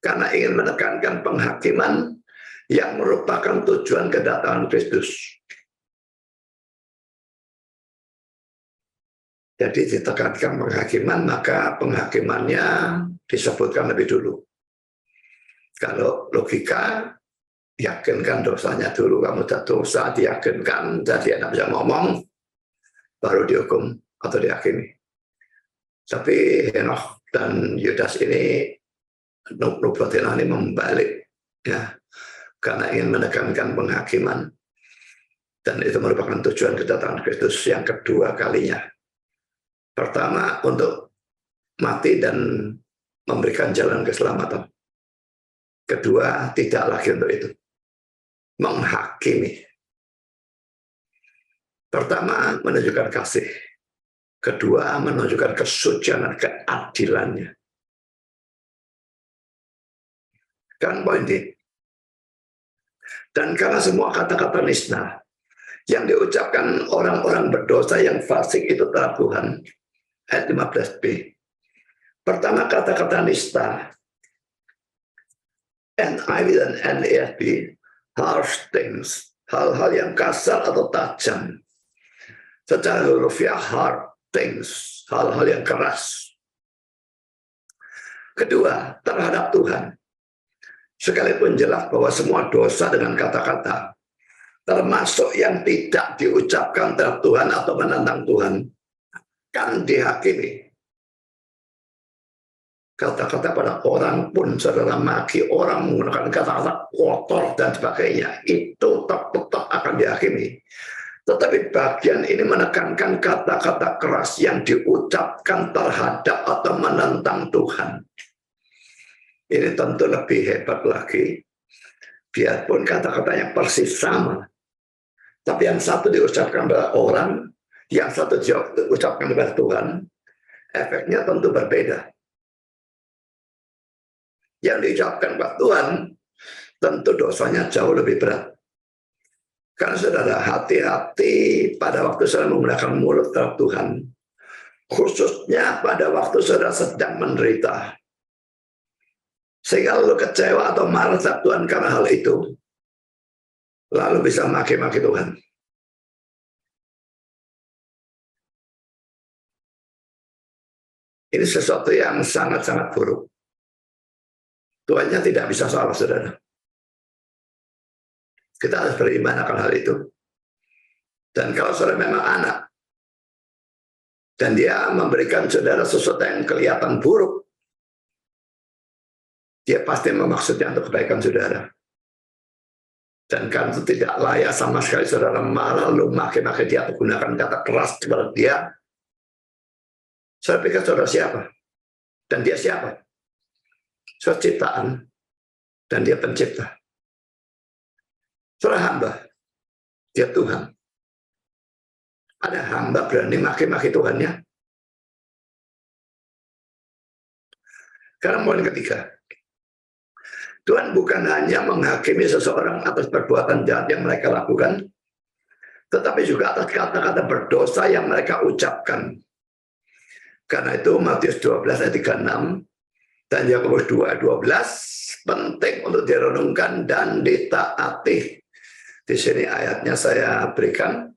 karena ingin menekankan penghakiman yang merupakan tujuan kedatangan Kristus. Jadi ditekankan penghakiman, maka penghakimannya disebutkan lebih dulu. Kalau logika, yakinkan dosanya dulu. Kamu sudah dosa, diyakinkan, jadi anak bisa ngomong, baru dihukum atau diyakini. Tapi Henokh dan Yudas ini, nubuat Henokh ini membalik, ya, karena ingin menekankan penghakiman. Dan itu merupakan tujuan kedatangan Kristus yang kedua kalinya. Pertama, untuk mati dan memberikan jalan keselamatan. Kedua, tidak lagi untuk itu. Menghakimi. Pertama, menunjukkan kasih. Kedua, menunjukkan kesucian dan keadilannya. Kan poin ini. Dan karena semua kata-kata nista yang diucapkan orang-orang berdosa yang fasik itu terhadap Tuhan. Ayat 15b. Pertama kata-kata nista. NIV dan NASB. Harsh things. Hal-hal yang kasar atau tajam. Secara hurufiah hard things. Hal-hal yang keras. Kedua, terhadap Tuhan. Sekalipun jelas bahwa semua dosa dengan kata-kata, termasuk yang tidak diucapkan terhadap Tuhan atau menentang Tuhan, kan dihakimi. Kata-kata pada orang pun, saudara maki orang menggunakan kata-kata kotor dan sebagainya, itu tetap akan dihakimi. Tetapi bagian ini menekankan kata-kata keras yang diucapkan terhadap atau menentang Tuhan. Ini tentu lebih hebat lagi. Biarpun kata-katanya persis sama. Tapi yang satu diucapkan kepada orang, yang satu diucapkan kepada Tuhan, efeknya tentu berbeda. Yang diucapkan kepada Tuhan, tentu dosanya jauh lebih berat. Karena saudara, hati-hati pada waktu saudara menggunakan mulut terhadap Tuhan. Khususnya pada waktu saudara sedang menderita. Sehingga lalu kecewa atau marah terhadap Tuhan karena hal itu. Lalu bisa maki-maki Tuhan. Ini sesuatu yang sangat-sangat buruk. Tuhannya tidak bisa salah, saudara. Kita harus beriman akan hal itu. Dan kalau saudara memang anak, dan dia memberikan saudara sesuatu yang kelihatan buruk, dia pasti memaksudnya untuk kebaikan saudara. Dan kan itu tidak layak sama sekali saudara marah, lalu maki-maki dia atau gunakan kata keras kepada dia. Saya pikir saudara siapa? Dan dia siapa? Saudara ciptaan, dan dia pencipta. Saudara hamba, dia Tuhan. Ada hamba berani maki-maki Tuhannya? Karena poin ketiga, Tuhan bukan hanya menghakimi seseorang atas perbuatan jahat yang mereka lakukan, tetapi juga atas kata-kata berdosa yang mereka ucapkan. Karena itu Matius 12 ayat 36 dan Yakobus 2:12 penting untuk direnungkan dan ditaati. Di sini ayatnya saya berikan,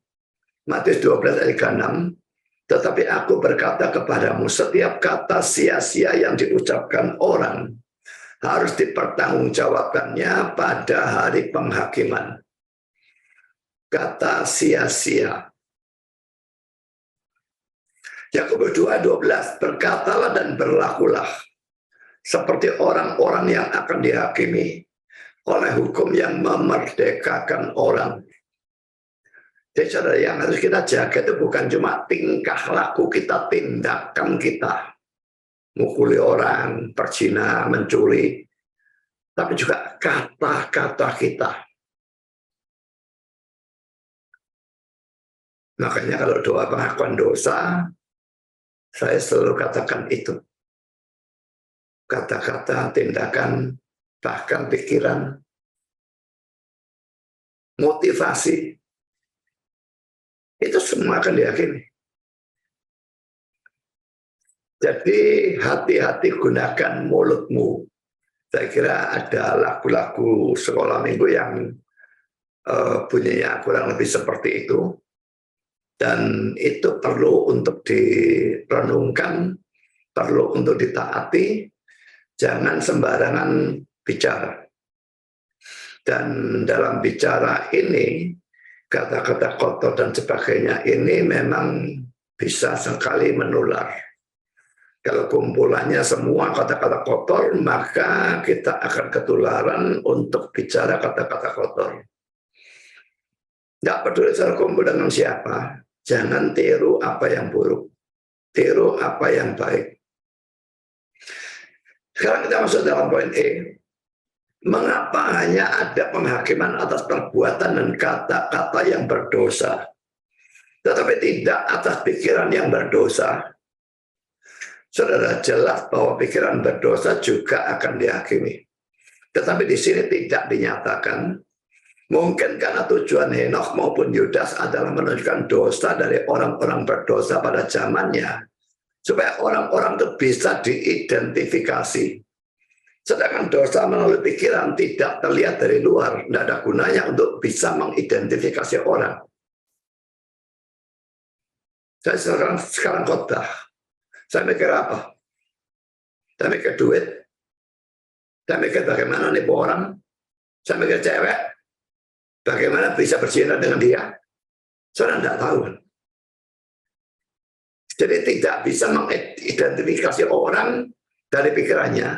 Matius 12 ayat 36. Tetapi aku berkata kepadamu, setiap kata sia-sia yang diucapkan orang harus dipertanggungjawabkannya pada hari penghakiman. Kata sia-sia. Yakobus 2:12, berkatalah dan berlakulah seperti orang-orang yang akan dihakimi oleh hukum yang memerdekakan orang. Jadi saudara, yang harus kita jaga itu bukan cuma tingkah laku kita, tindakan kita. Mukuli orang, berzina, mencuri. Tapi juga kata-kata kita. Makanya kalau doa pengakuan dosa, saya selalu katakan itu. Kata-kata, tindakan, bahkan pikiran, motivasi, itu semua akan diyakini. Jadi hati-hati gunakan mulutmu. Saya kira ada lagu-lagu sekolah minggu yang bunyinya kurang lebih seperti itu. Dan itu perlu untuk direnungkan, perlu untuk ditaati. Jangan sembarangan bicara. Dan dalam bicara ini, kata-kata kotor dan sebagainya ini memang bisa sekali menular. Kalau kumpulannya semua kata-kata kotor, maka kita akan ketularan untuk bicara kata-kata kotor. Nggak peduli saya kumpul dengan siapa, jangan tiru apa yang buruk, tiru apa yang baik. Sekarang kita masuk dalam poin E. Mengapa hanya ada penghakiman atas perbuatan dan kata-kata yang berdosa? tetapi tidak atas pikiran yang berdosa. Saudara, jelas bahwa pikiran berdosa juga akan dihakimi. Tetapi di sini tidak dinyatakan. Mungkin karena tujuan Henokh maupun Yudas adalah menunjukkan dosa dari orang-orang berdosa pada zamannya, supaya orang-orang itu bisa diidentifikasi. Sedangkan dosa melalui pikiran tidak terlihat dari luar, tidak ada gunanya untuk bisa mengidentifikasi orang. Saya sekarang khotbah, saya mikir apa? Saya mikir duit, saya mikir bagaimana nih orang, saya mikir cewek, bagaimana bisa berzina dengan dia? Saudara tidak tahu. Jadi tidak bisa mengidentifikasi orang dari pikirannya.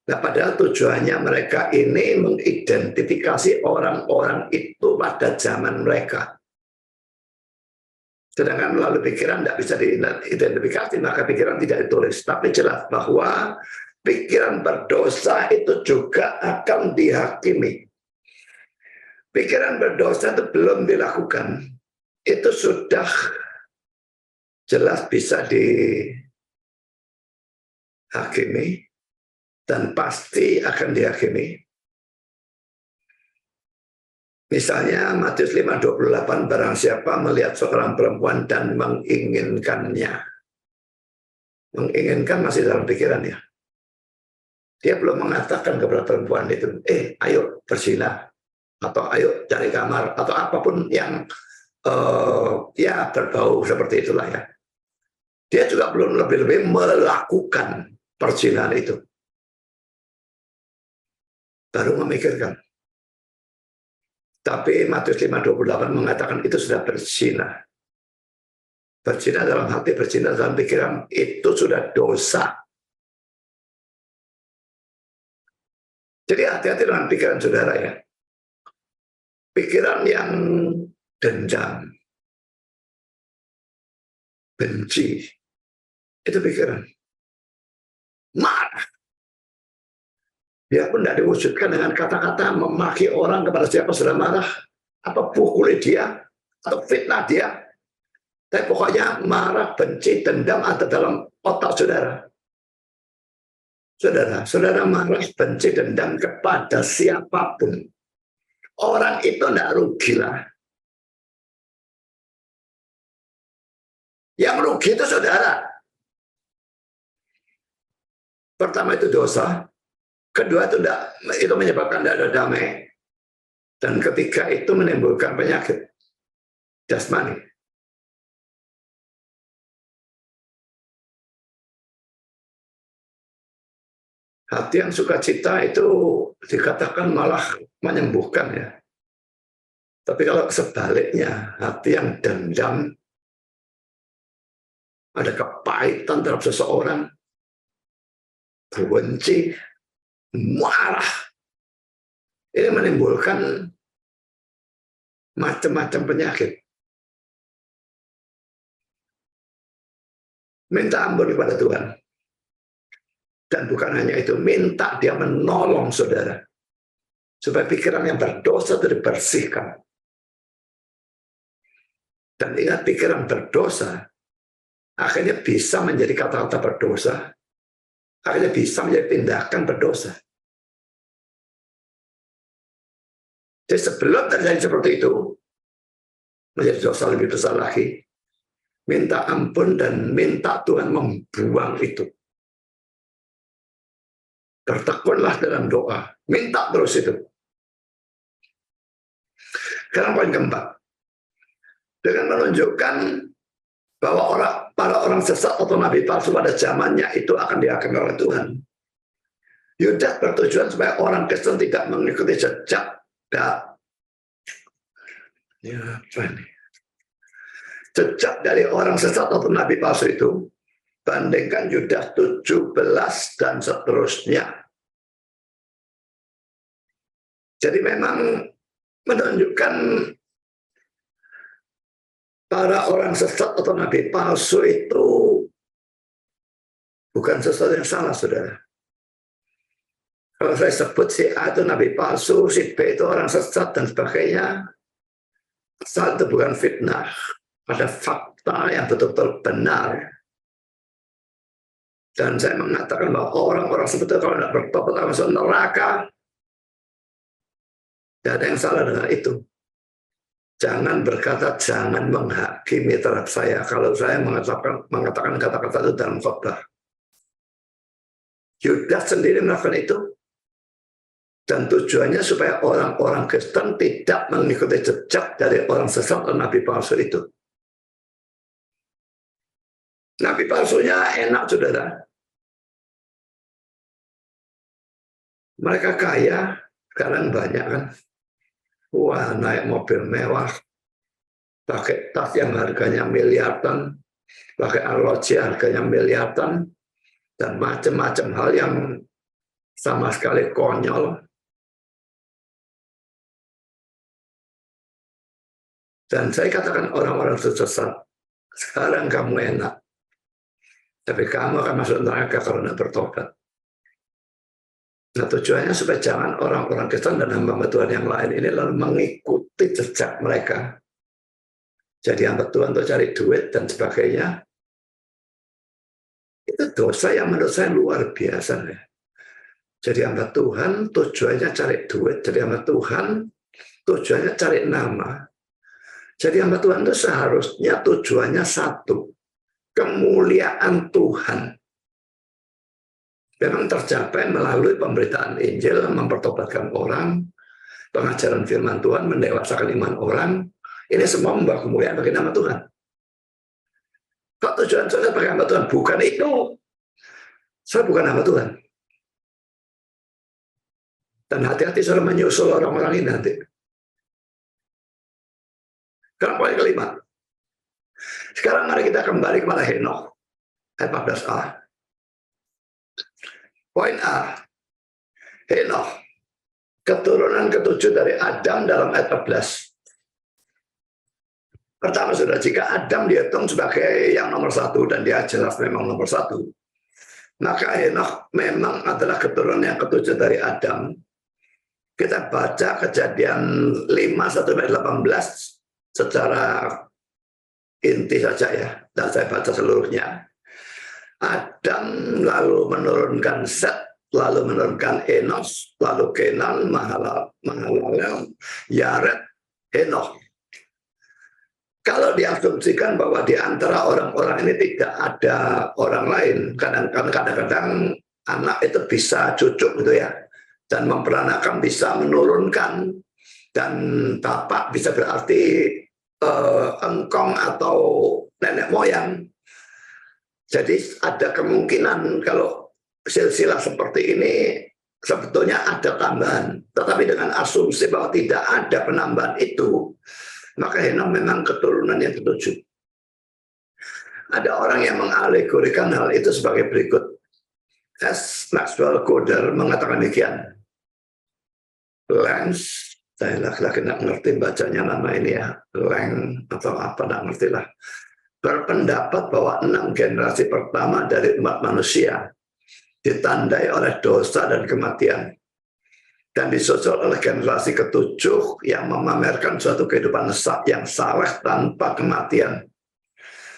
Nah, padahal tujuannya mereka ini mengidentifikasi orang-orang itu pada zaman mereka. Sedangkan melalui pikiran tidak bisa diidentifikasi, maka pikiran tidak ditulis. Tapi jelas bahwa pikiran berdosa itu juga akan dihakimi. Pikiran berdosa itu belum dilakukan, itu sudah jelas bisa dihakimi dan pasti akan dihakimi. Misalnya Matius 5:28, barang siapa melihat seorang perempuan dan menginginkannya. Menginginkan masih dalam pikirannya. Dia belum mengatakan kepada perempuan itu, ayo berzina, atau ayo cari kamar, atau apapun yang ya berbau seperti itulah ya. Dia juga belum lebih-lebih melakukan perzinahan itu. Baru memikirkan. Tapi Matius 5:28 mengatakan itu sudah berzina. Berzina dalam hati, berzina dalam pikiran, itu sudah dosa. Jadi hati-hati dengan pikiran saudara ya. Pikiran yang dendam, benci, itu pikiran. Marah. Dia pun tidak diwujudkan dengan kata-kata memaki orang kepada siapa sudah marah, atau pukuli dia, atau fitnah dia. Tapi pokoknya marah, benci, dendam ada dalam otak saudara. Saudara marah, benci, dendam kepada siapapun. Orang itu tidak rugilah. Yang rugi itu saudara. Pertama itu dosa. Kedua itu menyebabkan tidak ada damai. Dan ketiga itu menimbulkan penyakit jasmani. Hati yang sukacita itu dikatakan malah menyembuhkan ya. Tapi kalau sebaliknya, hati yang dendam, ada kepahitan terhadap seseorang, benci, marah, ini menimbulkan macam-macam penyakit. Minta ampun kepada Tuhan. Dan bukan hanya itu, minta dia menolong saudara. Supaya pikiran yang berdosa itu dibersihkan. Dan ingat, pikiran berdosa akhirnya bisa menjadi kata-kata berdosa. Akhirnya bisa menjadi tindakan berdosa. Jadi sebelum terjadi seperti itu, menjadi dosa lebih besar lagi, minta ampun dan minta Tuhan membuang itu. Bertekunlah dalam doa, minta terus itu. Sekarang poin keempat, dengan menunjukkan bahwa para orang sesat atau nabi palsu pada zamannya itu akan dihakimi oleh Tuhan. Yudas bertujuan supaya orang Kristen tidak mengikuti jejak jejak dari orang sesat atau nabi palsu itu. Bandingkan Yudas 17 dan seterusnya. Jadi memang menunjukkan para orang sesat atau nabi palsu itu bukan sesuatu yang salah, saudara. Kalau saya sebut si A itu nabi palsu, si B itu orang sesat dan sebagainya, asal itu bukan fitnah. ada fakta yang betul-betul benar. Dan saya mengatakan bahwa orang-orang seperti kalau tidak bertobat masuk neraka, tidak ada yang salah dengan itu. Jangan berkata, jangan menghakimi terhadap saya. Kalau saya mengatakan kata-kata itu dalam khotbah. Yudas sendiri melakukan itu. Dan tujuannya supaya orang-orang Kristen tidak mengikuti jejak dari orang sesat atau nabi palsu itu. Nabi palsunya enak, saudara. Mereka kaya, sekarang banyak kan. Wah, naik mobil mewah, pakai tas yang harganya miliaran, pakai arloji harganya miliaran, dan macam-macam hal yang sama sekali konyol. Dan saya katakan orang-orang sesat, sekarang kamu enak, tapi kamu akan masuk neraka kalau tidak bertobat. Nah, tujuannya supaya jangan orang-orang Kristen dan hamba Tuhan yang lain ini lalu mengikuti jejak mereka. Jadi hamba Tuhan untuk cari duit dan sebagainya. Itu dosa yang menurut saya luar biasa. Ya. Jadi hamba Tuhan tujuannya cari duit. Jadi hamba Tuhan tujuannya cari nama. Jadi hamba Tuhan itu seharusnya tujuannya satu. Kemuliaan Tuhan. Memang tercapai melalui pemberitaan Injil, mempertobatkan orang, pengajaran firman Tuhan, mendewasakan iman orang. Ini semua membawa kemuliaan bagi nama Tuhan. Kalau tujuan saya pakai nama Tuhan, bukan itu. Saya bukan nama Tuhan. Dan hati-hati saudara menyusul orang-orang ini nanti. Sekarang poin kelima. Sekarang mari kita kembali kepada Henokh. Ayat 14a. Poin A. Henokh. Keturunan ketujuh dari Adam dalam ayat 14. Pertama, saudara, jika Adam dihitung sebagai yang nomor satu, dan dia jelas memang nomor satu, maka Henokh memang adalah keturunan yang ketujuh dari Adam. Kita baca Kejadian 5:1-18 secara inti saja ya, dan saya baca seluruhnya. Adam lalu menurunkan Set, lalu menurunkan Enos, lalu Kenan, Mahalalel, Yared, Henokh. Kalau diasumsikan bahwa di antara orang-orang ini tidak ada orang lain, kadang-kadang anak itu bisa cucuk gitu ya, dan memperanakan bisa menurunkan, dan tapak bisa berarti engkong atau nenek moyang. Jadi ada kemungkinan kalau silsilah seperti ini sebetulnya ada tambahan. Tetapi dengan asumsi bahwa tidak ada penambahan itu, maka Henokh memang keturunan yang ketujuh. Ada orang yang mengalegorikan hal itu sebagai berikut. S. Maxwell Coder mengatakan demikian. Lens, saya lagi nggak ngerti bacanya nama ini ya, Lang atau apa, nggak ngerti lah. Berpendapat bahwa 6 generasi pertama dari umat manusia ditandai oleh dosa dan kematian, dan disusul oleh generasi ketujuh yang memamerkan suatu kehidupan yang saleh tanpa kematian,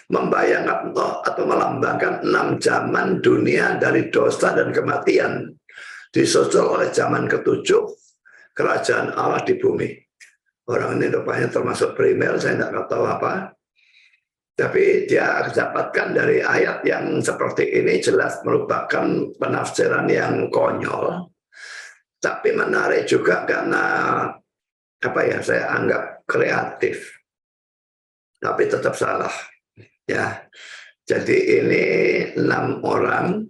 membayangkan atau melambangkan 6 zaman dunia dari dosa dan kematian, disusul oleh zaman ketujuh, kerajaan Allah di bumi. Orang ini rupanya termasuk primer, saya tidak tahu apa. Tapi dia dapatkan dari ayat yang seperti ini jelas merupakan penafsiran yang konyol. Tapi menarik juga karena apa ya, saya anggap kreatif. Tapi tetap salah. Ya. Jadi ini 6 orang.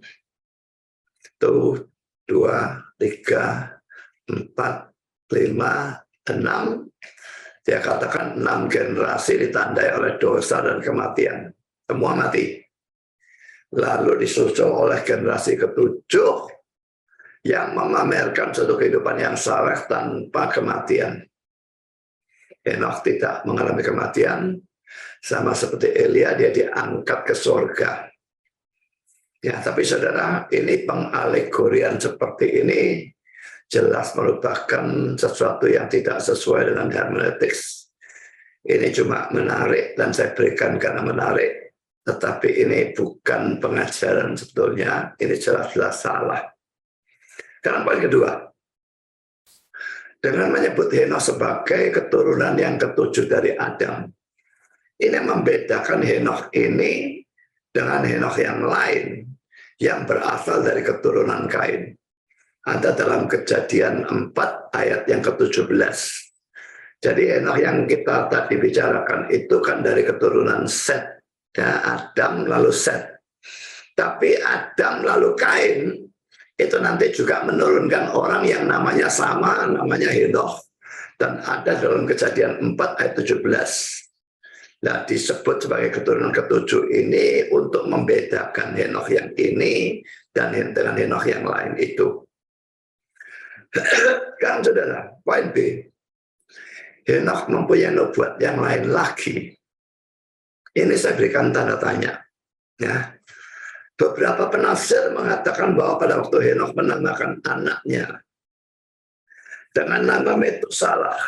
1, 2, 3, 4, 5, 6. Dia katakan 6 generasi ditandai oleh dosa dan kematian. Semua mati. Lalu disusul oleh generasi ketujuh yang memamerkan suatu kehidupan yang saleh tanpa kematian. Henokh tidak mengalami kematian. Sama seperti Elia, dia diangkat ke surga. Ya, tapi saudara, ini pengalegorian seperti ini jelas merupakan sesuatu yang tidak sesuai dengan hermeneutiks. Ini cuma menarik dan saya berikan karena menarik, tetapi ini bukan pengajaran sebetulnya, ini jelas-jelas salah. Karena poin kedua, dengan menyebut Henokh sebagai keturunan yang ketujuh dari Adam, ini membedakan Henokh ini dengan Henokh yang lain yang berasal dari keturunan Kain. Ada dalam Kejadian 4 ayat yang ke-17. Jadi Henokh yang kita tadi bicarakan itu kan dari keturunan Set, ya, Adam lalu Set. Tapi Adam lalu Kain itu nanti juga menurunkan orang yang namanya sama, namanya Henokh. Dan ada dalam Kejadian 4 ayat 17. Nah, disebut sebagai keturunan ketujuh ini untuk membedakan Henokh yang ini dan dengan Henokh yang lain itu. Kan saudara, poin B. Henokh mempunyai nubuat yang lain lagi. Ini saya berikan tanda tanya. Ya. Beberapa penafsir mengatakan bahwa pada waktu Henokh menamakan anaknya dengan nama Metusalah,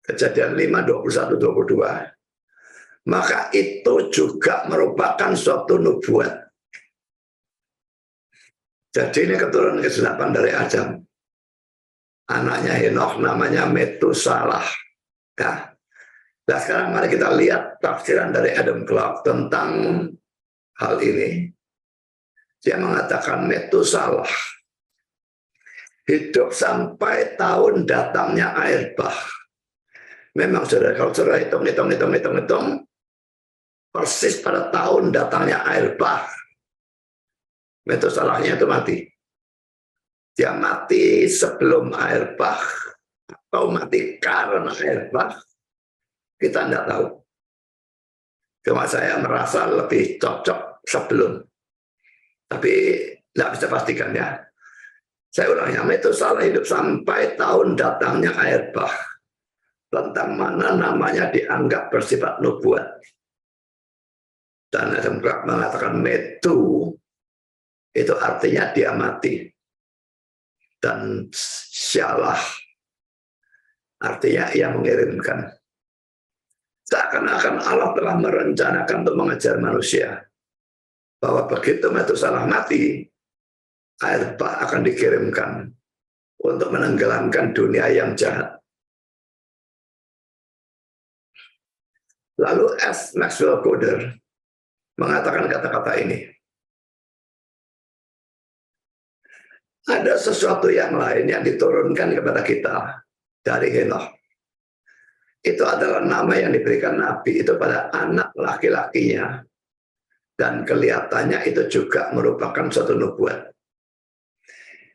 Kejadian 5, 21, 22, maka itu juga merupakan suatu nubuat. Jadi ini keturunan ke-8 dari Adam. Anaknya Henokh namanya Metusalah. Ya. Nah sekarang mari kita lihat tafsiran dari Adam Clarke tentang hal ini. Dia mengatakan Metusalah hidup sampai tahun datangnya air bah. Memang saudara, kalau saudara hitung, persis pada tahun datangnya air bah, Metusalahnya itu mati. Dia mati sebelum air bah atau mati karena air bah, kita tidak tahu. Cuma saya merasa lebih cocok sebelum. Tapi tidak bisa pastikan ya. Saya ulangnya, Metusalah hidup sampai tahun datangnya air bah. Tentang mana namanya dianggap bersifat nubuat. Dan Adam Clarke mengatakan Metu itu artinya dia mati. Dan Syalah artinya ia mengirimkan. Seakan-akan Allah telah merencanakan untuk mengajar manusia bahwa begitu Metusalah mati, air bah akan dikirimkan untuk menenggelamkan dunia yang jahat. Lalu S. Maxwell Coder mengatakan kata-kata ini. Ada sesuatu yang lain yang diturunkan kepada kita dari Henokh. Itu adalah nama yang diberikan Nabi itu pada anak laki-lakinya. Dan kelihatannya itu juga merupakan suatu nubuat.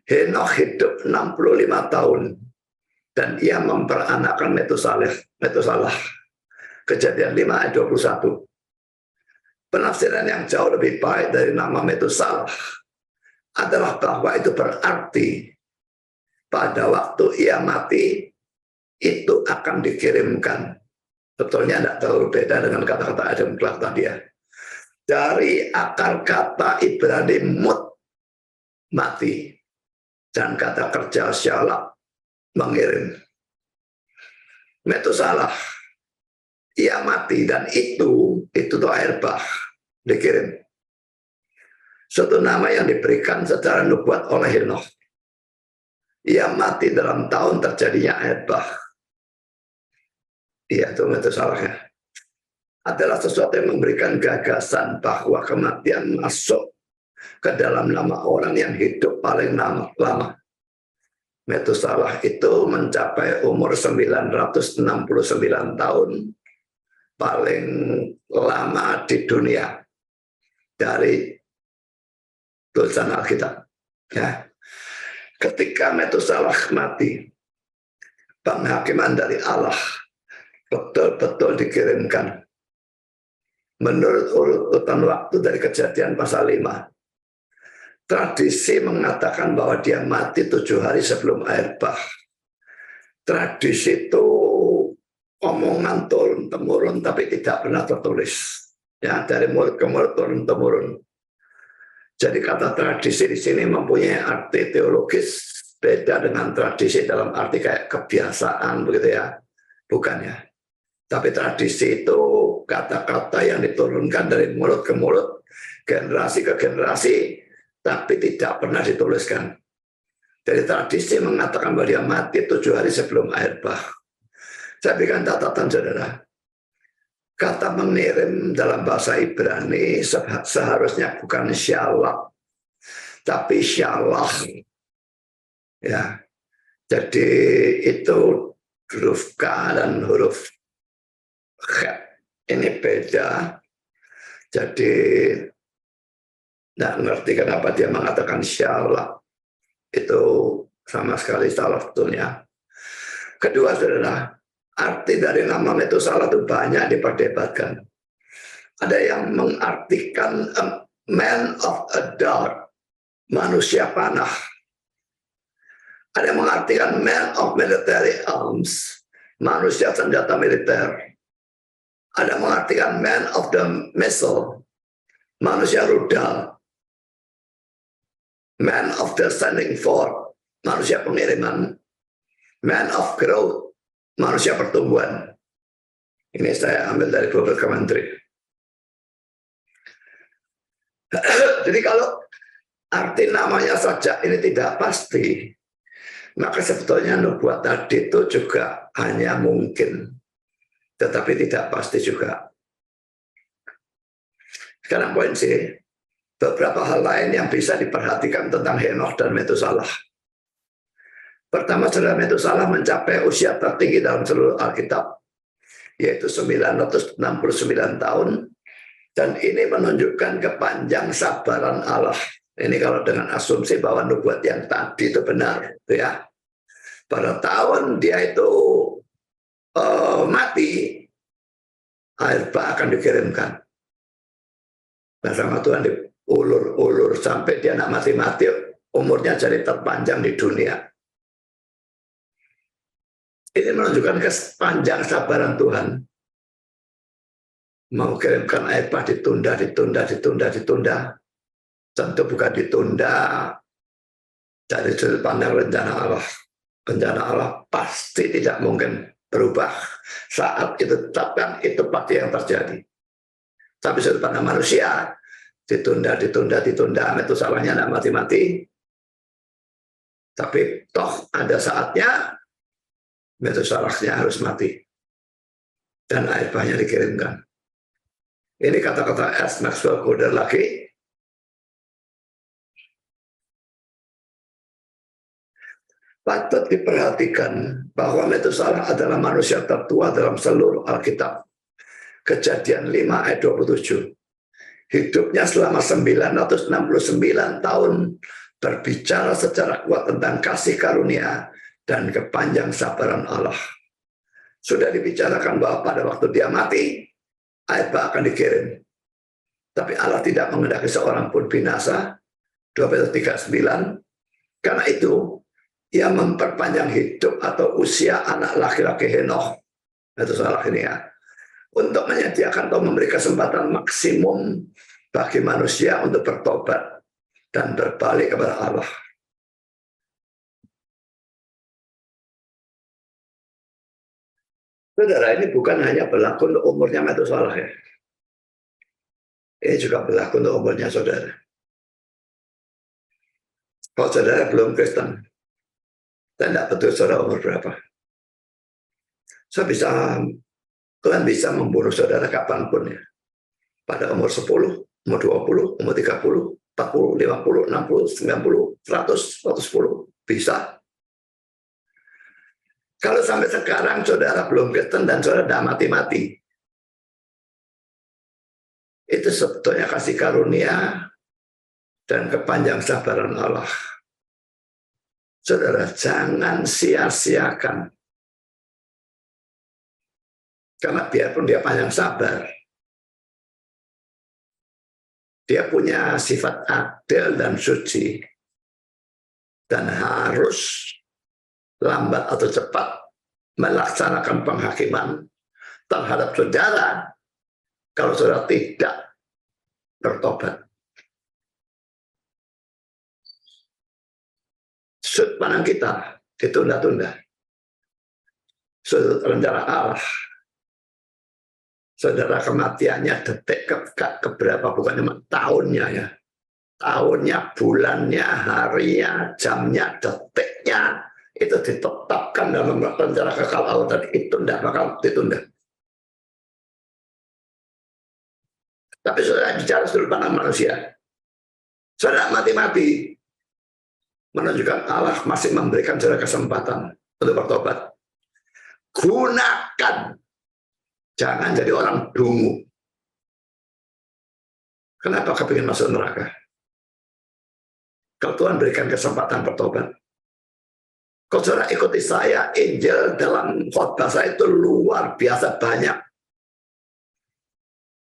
Henokh hidup 65 tahun. Dan ia memperanakkan Metusalah. Kejadian 5 ayat 21. Penafsiran yang jauh lebih baik dari nama Metusalah adalah bahwa itu berarti pada waktu ia mati itu akan dikirimkan. Betulnya tidak terlalu beda dengan kata-kata Adam Clarke tadi ya. Dari akar kata Ibrani mut, mati, dan kata kerja Syalah, mengirim. Metusalah, ia mati dan itu tuh air bah dikirim. Suatu nama yang diberikan secara nubuat oleh Henokh. Ia mati dalam tahun terjadinya air bah. Iya, itu Metusalahnya. Adalah sesuatu yang memberikan gagasan bahwa kematian masuk ke dalam nama orang yang hidup paling lama. Metusalah itu mencapai umur 969 tahun, paling lama di dunia dari tulisan Alkitab. Ya. Ketika Metusalah mati, penghakiman dari Allah betul-betul dikirimkan. Menurut urutan waktu dari Kejadian pasal 5, tradisi mengatakan bahwa dia mati 7 hari sebelum air bah. Tradisi itu omongan turun-temurun tapi tidak pernah tertulis. Ya, dari mulut ke mulut turun-temurun. Jadi kata tradisi di sini mempunyai arti teologis beda dengan tradisi dalam arti kayak kebiasaan begitu ya. Bukan ya. Tapi tradisi itu kata-kata yang diturunkan dari mulut ke mulut, generasi ke generasi, tapi tidak pernah dituliskan. Jadi tradisi mengatakan bahwa dia mati 7 hari sebelum air bah. Saya berikan catatan saudara. Kata mengirim dalam bahasa Ibrani seharusnya bukan syalah, tapi syalah. Ya, jadi itu huruf K dan huruf K ini beda. Jadi nggak ngerti kenapa dia mengatakan syalah. Itu sama sekali salah betulnya. Kedua saudara, arti dari nama Metusalah itu banyak diperdebatkan. Ada yang mengartikan man of a dark, manusia panah. Ada yang mengartikan man of military arms, manusia senjata militer. Ada yang mengartikan man of the missile, manusia rudal. Man of the sending forth, manusia pengiriman. Man of growth, manusia pertumbuhan. Ini saya ambil dari beberapa menteri. Jadi kalau arti namanya saja ini tidak pasti, maka sebetulnya nubuat tadi itu juga hanya mungkin, tetapi tidak pasti juga. Sekarang poin C, beberapa hal lain yang bisa diperhatikan tentang Henokh dan Metusalah. Pertama, saudara, Metusalah mencapai usia tertinggi dalam seluruh Alkitab, yaitu 969 tahun, dan ini menunjukkan kepanjang sabaran Allah. Ini kalau dengan asumsi bahwa nubuat yang tadi itu benar, ya. Pada tahun dia itu mati, air bah akan dikirimkan. Nah, sama Tuhan diulur-ulur sampai dia nak mati-mati, umurnya jadi terpanjang di dunia. Ini menunjukkan kepanjang sabaran Tuhan. Mau kirimkan air bah ditunda. Tentu bukan ditunda dari sudut pandang rencana Allah. Rencana Allah pasti tidak mungkin berubah. Saat itu tetapkan, itu pasti yang terjadi. Tapi sudut pandang manusia, ditunda. Metusalahnya tidak mati-mati. Tapi toh ada saatnya Metusalahnya harus mati. Dan air bahnya dikirimkan. Ini kata-kata S. Maxwell Coder lagi. Patut diperhatikan bahwa Metusalah adalah manusia tertua dalam seluruh Alkitab. Kejadian 5 ayat 27. Hidupnya selama 969 tahun berbicara secara kuat tentang kasih karunia dan kepanjang sabaran Allah. Sudah dibicarakan bahwa pada waktu dia mati, air bah akan dikirim. Tapi Allah tidak menghendaki seorang pun binasa. 2 Petrus 3:9. Karena itu, ia memperpanjang hidup atau usia anak laki-laki Henokh. Itu salah ini ya. Untuk menyediakan atau memberi kesempatan maksimum bagi manusia untuk bertobat dan berbalik kepada Allah. Saudara, ini bukan hanya berlaku untuk umurnya Metusalah ya. Ini juga berlaku untuk umurnya saudara. Kalau saudara belum Kristen, saya tidak betul saudara umur berapa. Tuhan bisa membunuh saudara kapanpun ya. Pada umur 10, umur 20, umur 30, 40, 50, 60, 90, 100, 110. Bisa. Kalau sampai sekarang saudara belum Kristen dan saudara sudah mati-mati, itu sebetulnya kasih karunia dan kepanjang sabaran Allah. Saudara jangan sia-siakan. Karena biarpun dia panjang sabar, dia punya sifat adil dan suci, dan harus lambat atau cepat melaksanakan penghakiman terhadap saudara kalau saudara tidak bertobat. Sudut pandang kita ditunda-tunda. Sudut rencana Allah Saudara, kematiannya detik ke berapa, bukan cuma tahunnya ya. Tahunnya, bulannya, harinya, jamnya, detiknya, itu ditetapkan dalam rencana kekal Allah dan itu tidak bakal ditunda. Tapi saudara bicara sudut pandang manusia, saudara mati-mati menunjukkan Allah masih memberikan saudara kesempatan untuk bertobat. Gunakan, jangan jadi orang dungu. Kenapa kepingin masuk neraka? Kalau Tuhan berikan kesempatan bertobat. Kalau saudara ikuti saya, Injil dalam khotbah saya itu luar biasa banyak.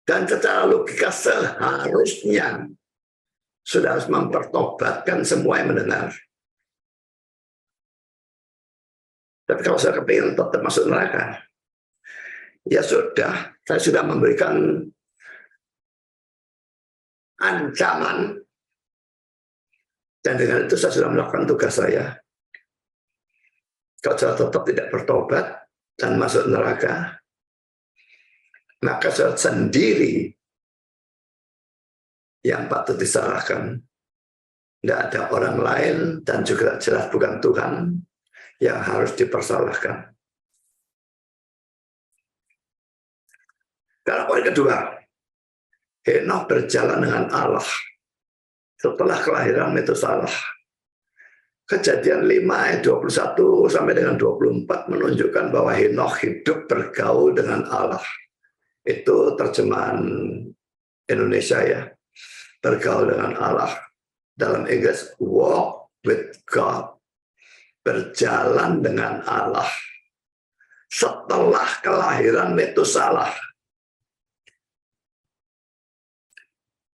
Dan secara logika seharusnya sudah harus mempertobatkan semua yang mendengar. Tapi kalau saya kepingin tetap masuk neraka, ya sudah, saya sudah memberikan ancaman. Dan dengan itu saya sudah melakukan tugas saya. Kalau saya tetap tidak bertobat dan masuk neraka, maka saya sendiri yang patut disalahkan. Tidak ada orang lain dan juga jelas bukan Tuhan yang harus dipersalahkan. Kalau poin kedua, Henokh berjalan dengan Allah setelah kelahiran Metusalah. Kejadian 5 ayat 21 sampai dengan 24 menunjukkan bahwa Henokh hidup bergaul dengan Allah. Itu terjemahan Indonesia ya. Bergaul dengan Allah. Dalam Inggris, walk with God. Berjalan dengan Allah. Setelah kelahiran Metusalah.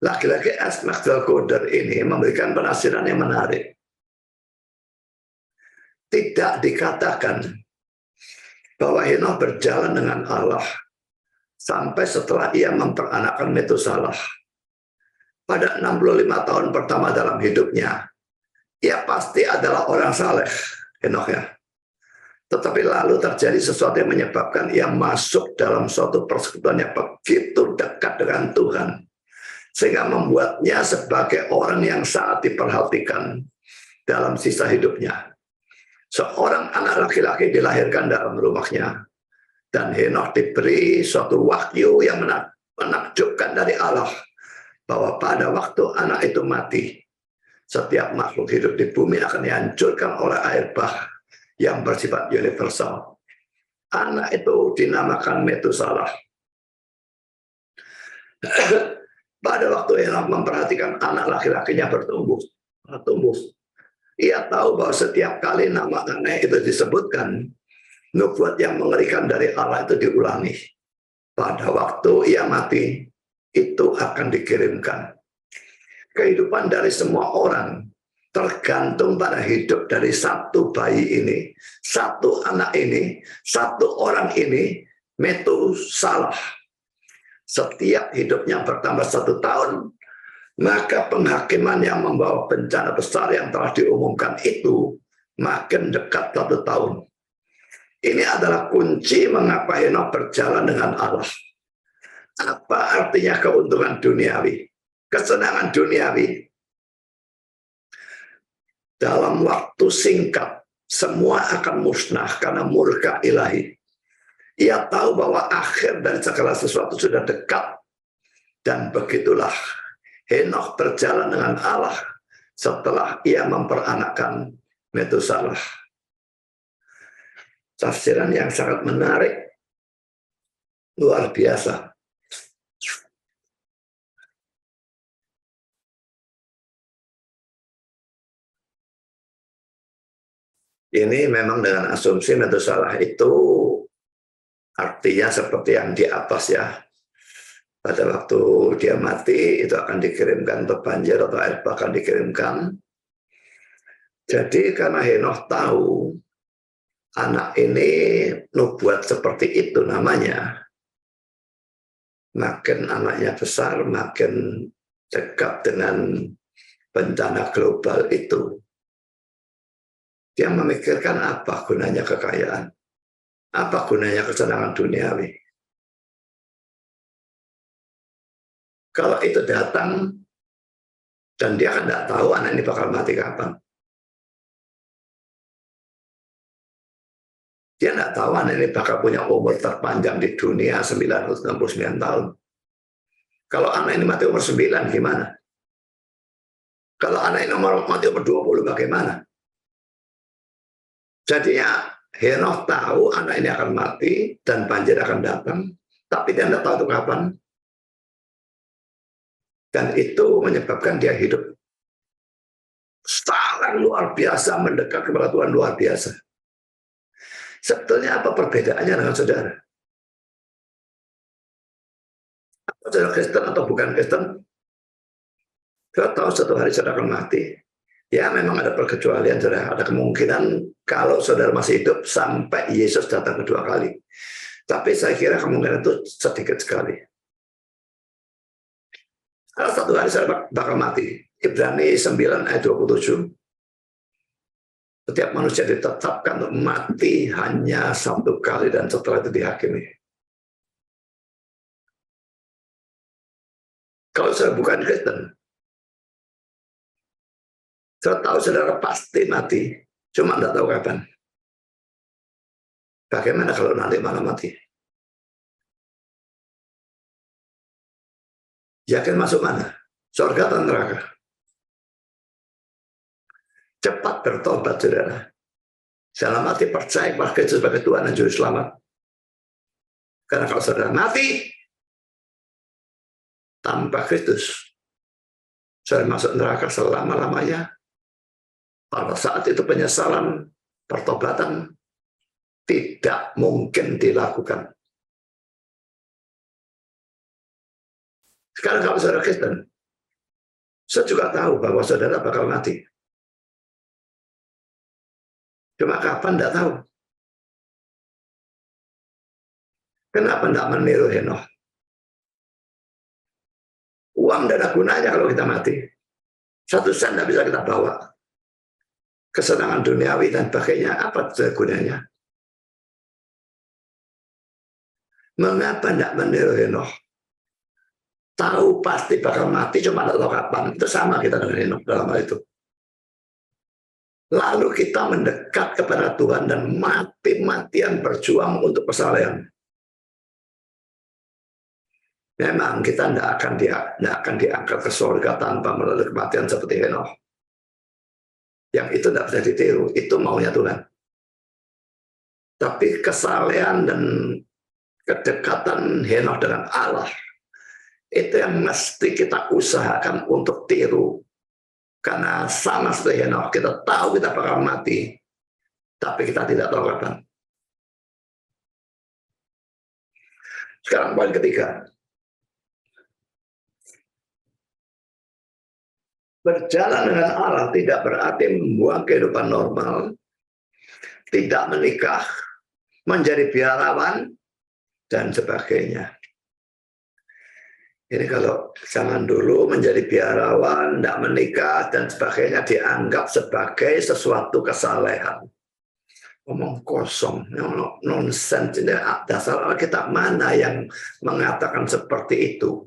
Laki-laki Maxwell Coder ini memberikan penafsiran yang menarik. Tidak dikatakan bahwa Henokh berjalan dengan Allah sampai setelah ia memperanakkan Metusalah. Pada 65 tahun pertama dalam hidupnya, ia pasti adalah orang saleh, Henokh ya. Tetapi lalu terjadi sesuatu yang menyebabkan ia masuk dalam suatu persekutuan yang begitu dekat dengan Tuhan, sehingga membuatnya sebagai orang yang sangat diperhatikan dalam sisa hidupnya. Seorang anak laki-laki dilahirkan dalam rumahnya, dan Henokh diberi suatu wahyu yang menakjubkan dari Allah, bahwa pada waktu anak itu mati, setiap makhluk hidup di bumi akan dihancurkan oleh air bah yang bersifat universal. Anak itu dinamakan Metusalah. Pada waktu Henokh memperhatikan anak laki-lakinya bertumbuh, ia tahu bahwa setiap kali nama anak itu disebutkan, nubuat yang mengerikan dari Allah itu diulangi. Pada waktu ia mati, itu akan dikirimkan. Kehidupan dari semua orang tergantung pada hidup dari satu bayi ini, satu anak ini, satu orang ini, Metusalah. Setiap hidupnya bertambah 1 tahun, maka penghakiman yang membawa bencana besar yang telah diumumkan itu makin dekat 1 tahun. Ini adalah kunci mengapa Henokh berjalan dengan Allah. Apa artinya keuntungan duniawi? Kesenangan duniawi. Dalam waktu singkat, semua akan musnah karena murka ilahi. Ia tahu bahwa akhir dari segala sesuatu sudah dekat. Dan begitulah Henokh berjalan dengan Allah setelah ia memperanakkan Metusalah. Tafsiran yang sangat menarik, luar biasa. Ini memang dengan asumsi Metusalah itu artinya seperti yang di atas ya. Pada waktu dia mati, itu akan dikirimkan untuk banjir atau air bah akan dikirimkan. Jadi karena Henokh tahu anak ini nubuat seperti itu namanya, makin anaknya besar, makin dekat dengan bencana global itu. Dia memikirkan apa gunanya kekayaan, apa gunanya kesenangan duniawi. Kalau itu datang, dan dia kan tidak tahu anak ini bakal mati kapan. Dia tidak tahu anak ini bakal punya umur terpanjang di dunia 969 tahun. Kalau anak ini mati umur 9, gimana? Kalau anak ini mati umur 20, bagaimana? Jadinya Henokh tahu anak ini akan mati dan banjir akan datang, tapi dia tidak tahu itu kapan. Dan itu menyebabkan dia hidup sangat luar biasa, mendekat kepada Tuhan luar biasa. Sebetulnya apa perbedaannya dengan saudara? Apa saudara Kristen atau bukan Kristen? Saudara tahu satu hari saudara akan mati. Ya memang ada perkecualian, saudara. Ada kemungkinan kalau saudara masih hidup sampai Yesus datang kedua kali. Tapi saya kira kemungkinan itu sedikit sekali. Kalau satu hari saudara bakal mati. Ibrani 9 ayat 27. Setiap manusia ditetapkan untuk mati hanya satu kali dan setelah itu dihakimi. Kalau saudara bukan Kristen, saudara tahu saudara pasti mati, cuma tidak tahu kapan. Bagaimana kalau nanti malam mati? Yakin masuk mana? Surga atau neraka? Cepat bertobat, saudara. Dalam arti percaya kepada Kristus sebagai Tuhan dan Juru Selamat. Karena kalau saudara mati tanpa Kristus, saudara masuk neraka selama-lamanya. Pada saat itu penyesalan, pertobatan tidak mungkin dilakukan. Sekarang kalau saudara Kristen, saya juga tahu bahwa saudara bakal mati. Cuma kapan tidak tahu. Kenapa tidak meniru Henokh? Uang tidak ada gunanya kalau kita mati. 1 sen tidak bisa kita bawa. Kesenangan duniawi dan sebagainya, apa gunanya? Mengapa tidak meniru Henokh? Tahu pasti bakal mati, cuma tidak tahu kapan. Itu sama kita dengan Henokh dalam hal itu. Lalu kita mendekat kepada Tuhan dan mati-matian berjuang untuk kesalehan. Memang kita tidak akan diangkat ke surga tanpa melalui kematian seperti Henokh. Yang itu tidak bisa ditiru, itu maunya Tuhan. Tapi kesalehan dan kedekatan Henokh dengan Allah, itu yang mesti kita usahakan untuk tiru. Karena sama seperti Henokh, kita tahu kita bakal mati, tapi kita tidak tahu kapan. Sekarang poin ketiga. Berjalan dengan Allah tidak berarti membuang kehidupan normal, tidak menikah, menjadi biarawan, dan sebagainya. Ini kalau zaman dulu menjadi biarawan, tidak menikah, dan sebagainya dianggap sebagai sesuatu kesalehan. Ngomong kosong, nonsens. Ini dasar Alkitab mana yang mengatakan seperti itu?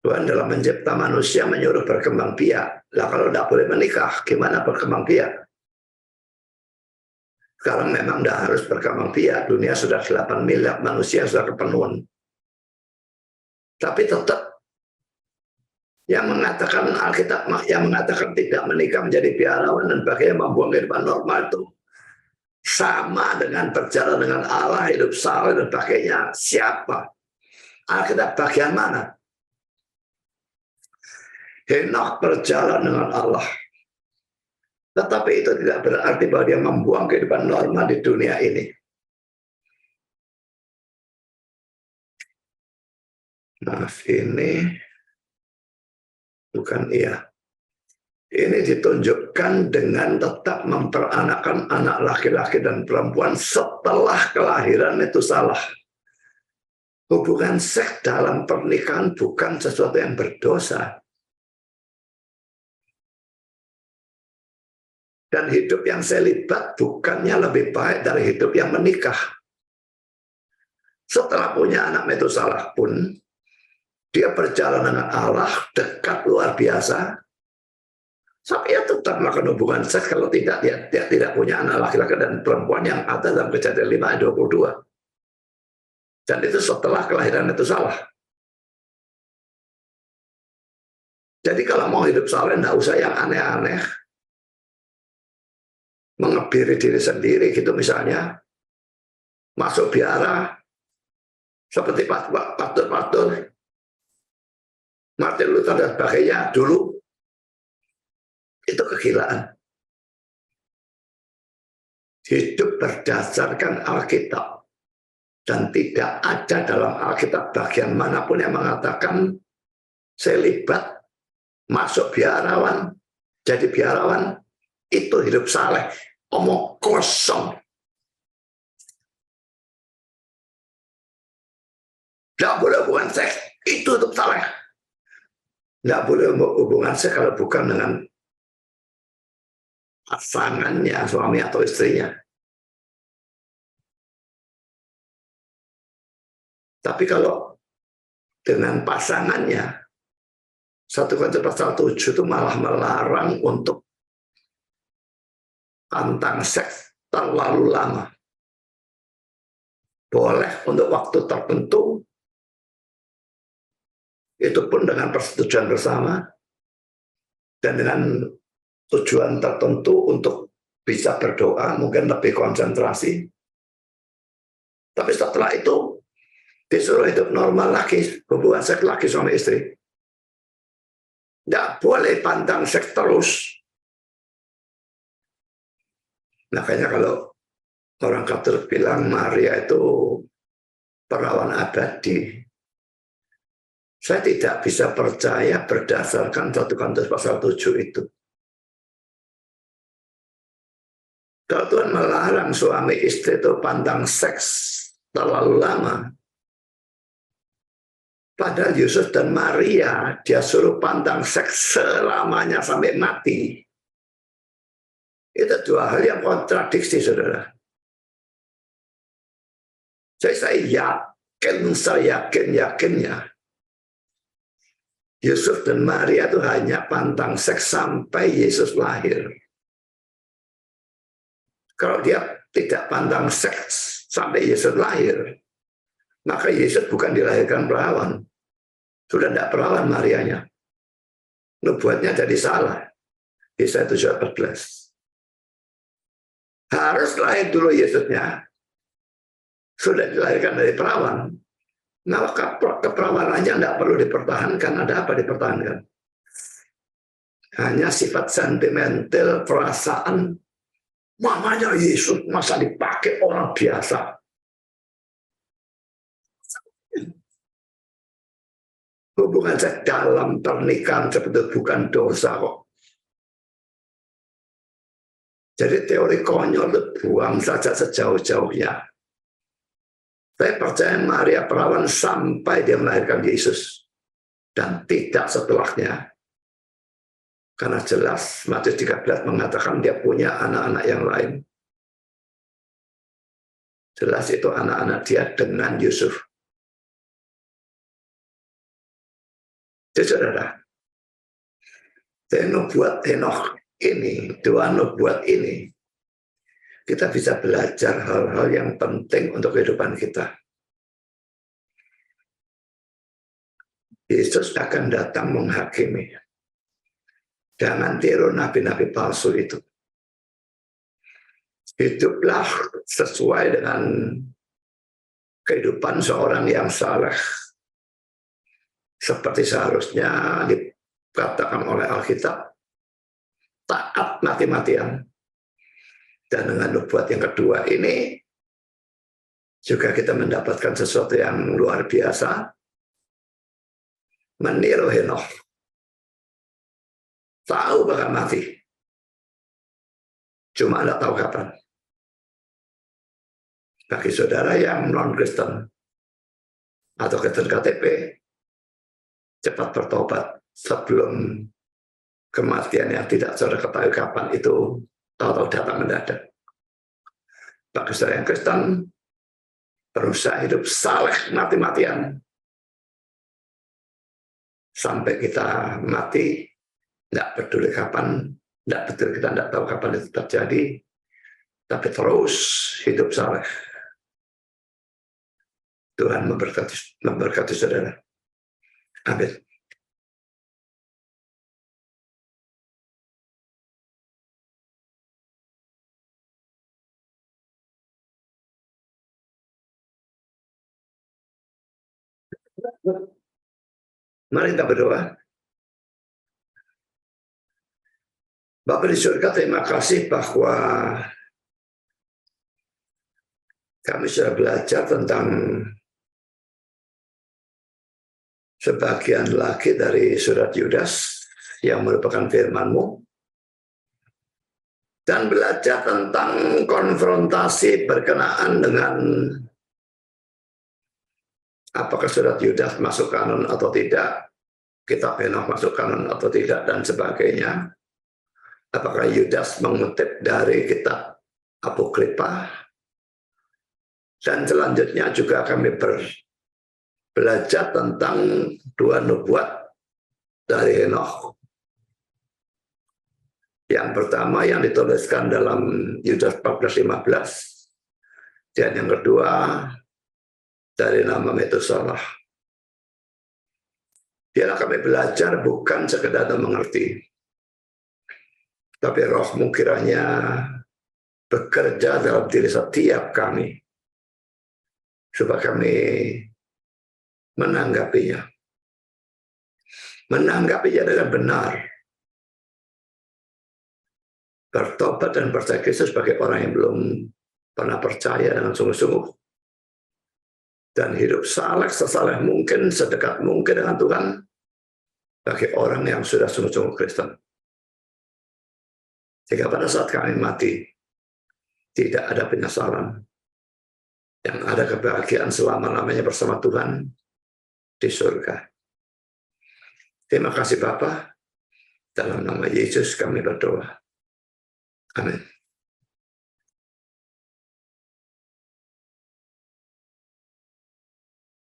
Tuhan dalam mencipta manusia menyuruh berkembang biak. Lah kalau tidak boleh menikah, gimana berkembang biak? Sekarang memang tidak harus berkembang biak. Dunia sudah 8 miliar manusia sudah kepenuhan. Tapi tetap yang mengatakan Alkitab, yang mengatakan tidak menikah menjadi biarawan dan bagaimana membuang kehidupan normal itu sama dengan berjalan dengan Allah, hidup saleh dan sebagainya. Siapa? Alkitab bagian mana? Henokh berjalan dengan Allah. Tetapi itu tidak berarti bahwa dia membuang kehidupan normal di dunia ini. Maaf, ini bukan iya. Ini ditunjukkan dengan tetap memperanakan anak laki-laki dan perempuan setelah kelahiran itu salah. Hubungan seks dalam pernikahan bukan sesuatu yang berdosa. Dan hidup yang selibat bukannya lebih baik dari hidup yang menikah. Setelah punya anak Metusalah pun, dia berjalan dengan Allah dekat luar biasa. Tapi dia tetap melakukan hubungan seks kalau tidak dia tidak punya anak laki-laki dan perempuan yang ada dalam Kejadian 5 ayat 22. Dan itu setelah kelahiran Metusalah. Jadi kalau mau hidup saleh, tidak usah yang aneh-aneh. Mengebiri diri sendiri gitu misalnya. Masuk biara. Seperti pastor-pastor. Martin Luther dan sebagainya dulu. Itu kegilaan. Hidup berdasarkan Alkitab. Dan tidak ada dalam Alkitab bagian manapun yang mengatakan selibat, masuk biarawan, jadi biarawan, itu hidup saleh. Omong kosong. Tidak boleh hubungan seks, itu hidup saleh. Tidak boleh hubungan seks kalau bukan dengan pasangannya, suami atau istrinya. Tapi kalau dengan pasangannya, 1 Korintus pasal 7 itu malah melarang untuk tentang seks terlalu lama. Boleh untuk waktu tertentu, itu pun dengan persetujuan bersama, dan dengan tujuan tertentu untuk bisa berdoa, mungkin lebih konsentrasi. Tapi setelah itu, disuruh hidup normal lagi, hubungan seks lagi suami istri. Tidak boleh pandang seks terus. Makanya kalau orang Katolik bilang Maria itu perawan abadi, saya tidak bisa percaya berdasarkan 1 Korintus pasal 7 itu. Kalau Tuhan melarang suami istri itu pandang seks terlalu lama, padahal Yusuf dan Maria dia suruh pandang seks selamanya sampai mati. Itu dua hal yang kontradiksi, saudara. Saya yakinnya Yusuf dan Maria itu hanya pandang seks sampai Yesus lahir. Kalau dia tidak pandang seks sampai Yesus lahir, maka Yesus bukan dilahirkan perawan. Sudah tidak perawan Marianya. Nubuatnya jadi salah. Yesaya 7:14. Harus lahir dulu Yesusnya. Sudah dilahirkan dari perawan. Maka keperawanannya tidak perlu dipertahankan. Ada apa dipertahankan? Hanya sifat sentimental, perasaan. Mamanya Yesus masa dipakai orang biasa. Hubungan seks dalam pernikahan sebetulnya bukan dosa kok. Jadi teori konyol itu buang saja sejauh-jauhnya. Saya percaya Maria perawan sampai dia melahirkan Yesus. Dan tidak setelahnya. Karena jelas Matius 13 mengatakan dia punya anak-anak yang lain. Jelas itu anak-anak dia dengan Yusuf. Jadi saudara, nubuat Henokh ini, dua nubuat ini, kita bisa belajar hal-hal yang penting untuk kehidupan kita. Yesus akan datang menghakimi. Jangan tiru nabi-nabi palsu itu. Hiduplah sesuai dengan kehidupan seorang yang saleh. Seperti seharusnya dikatakan oleh Alkitab. Taat mati-matian. Dan dengan nubuat yang kedua ini, juga kita mendapatkan sesuatu yang luar biasa. Meniru Henokh. Tahu bakal mati. Cuma tidak tahu kapan. Bagi saudara yang non-Kristen atau Kristen KTP, cepat bertobat sebelum kematian yang tidak saudara ketahui kapan itu tahu-tahu datang mendadak. Bagi saudara yang Kristen, berusaha hidup saleh mati-matian sampai kita mati, tidak peduli kapan, tidak peduli, kita tidak tahu kapan itu terjadi, tapi terus hidup saleh. Tuhan memberkati saudara. Amin. Mari kita berdoa. Bapa di surga, terima kasih bahwa kami sudah belajar tentang sebagian lagi dari surat Yudas yang merupakan firman-Mu, dan belajar tentang konfrontasi berkenaan dengan apakah surat Yudas masuk kanon atau tidak, kitab Henokh masuk kanon atau tidak, dan sebagainya. Apakah Yudas mengutip dari kitab Apokripa, dan selanjutnya juga kami belajar tentang dua nubuat dari Henokh. Yang pertama yang dituliskan dalam Yudas 14:15, dan yang kedua dari nama Metusalah. Biarlah kami belajar bukan sekedar mengerti, tapi Roh-Mu kiranya bekerja dalam diri setiap kami, supaya kami menanggapinya. Menanggapinya dengan benar. Bertobat dan percaya Kristus sebagai orang yang belum pernah percaya dengan sungguh-sungguh. Dan hidup saleh sesaleh mungkin, sedekat mungkin dengan Tuhan, bagi orang yang sudah sungguh-sungguh Kristen. Jika pada saat kami mati, tidak ada penyesalan. Yang ada kebahagiaan selama-lamanya bersama Tuhan di surga. Terima kasih Bapa. Dalam nama Yesus kami berdoa. Amin.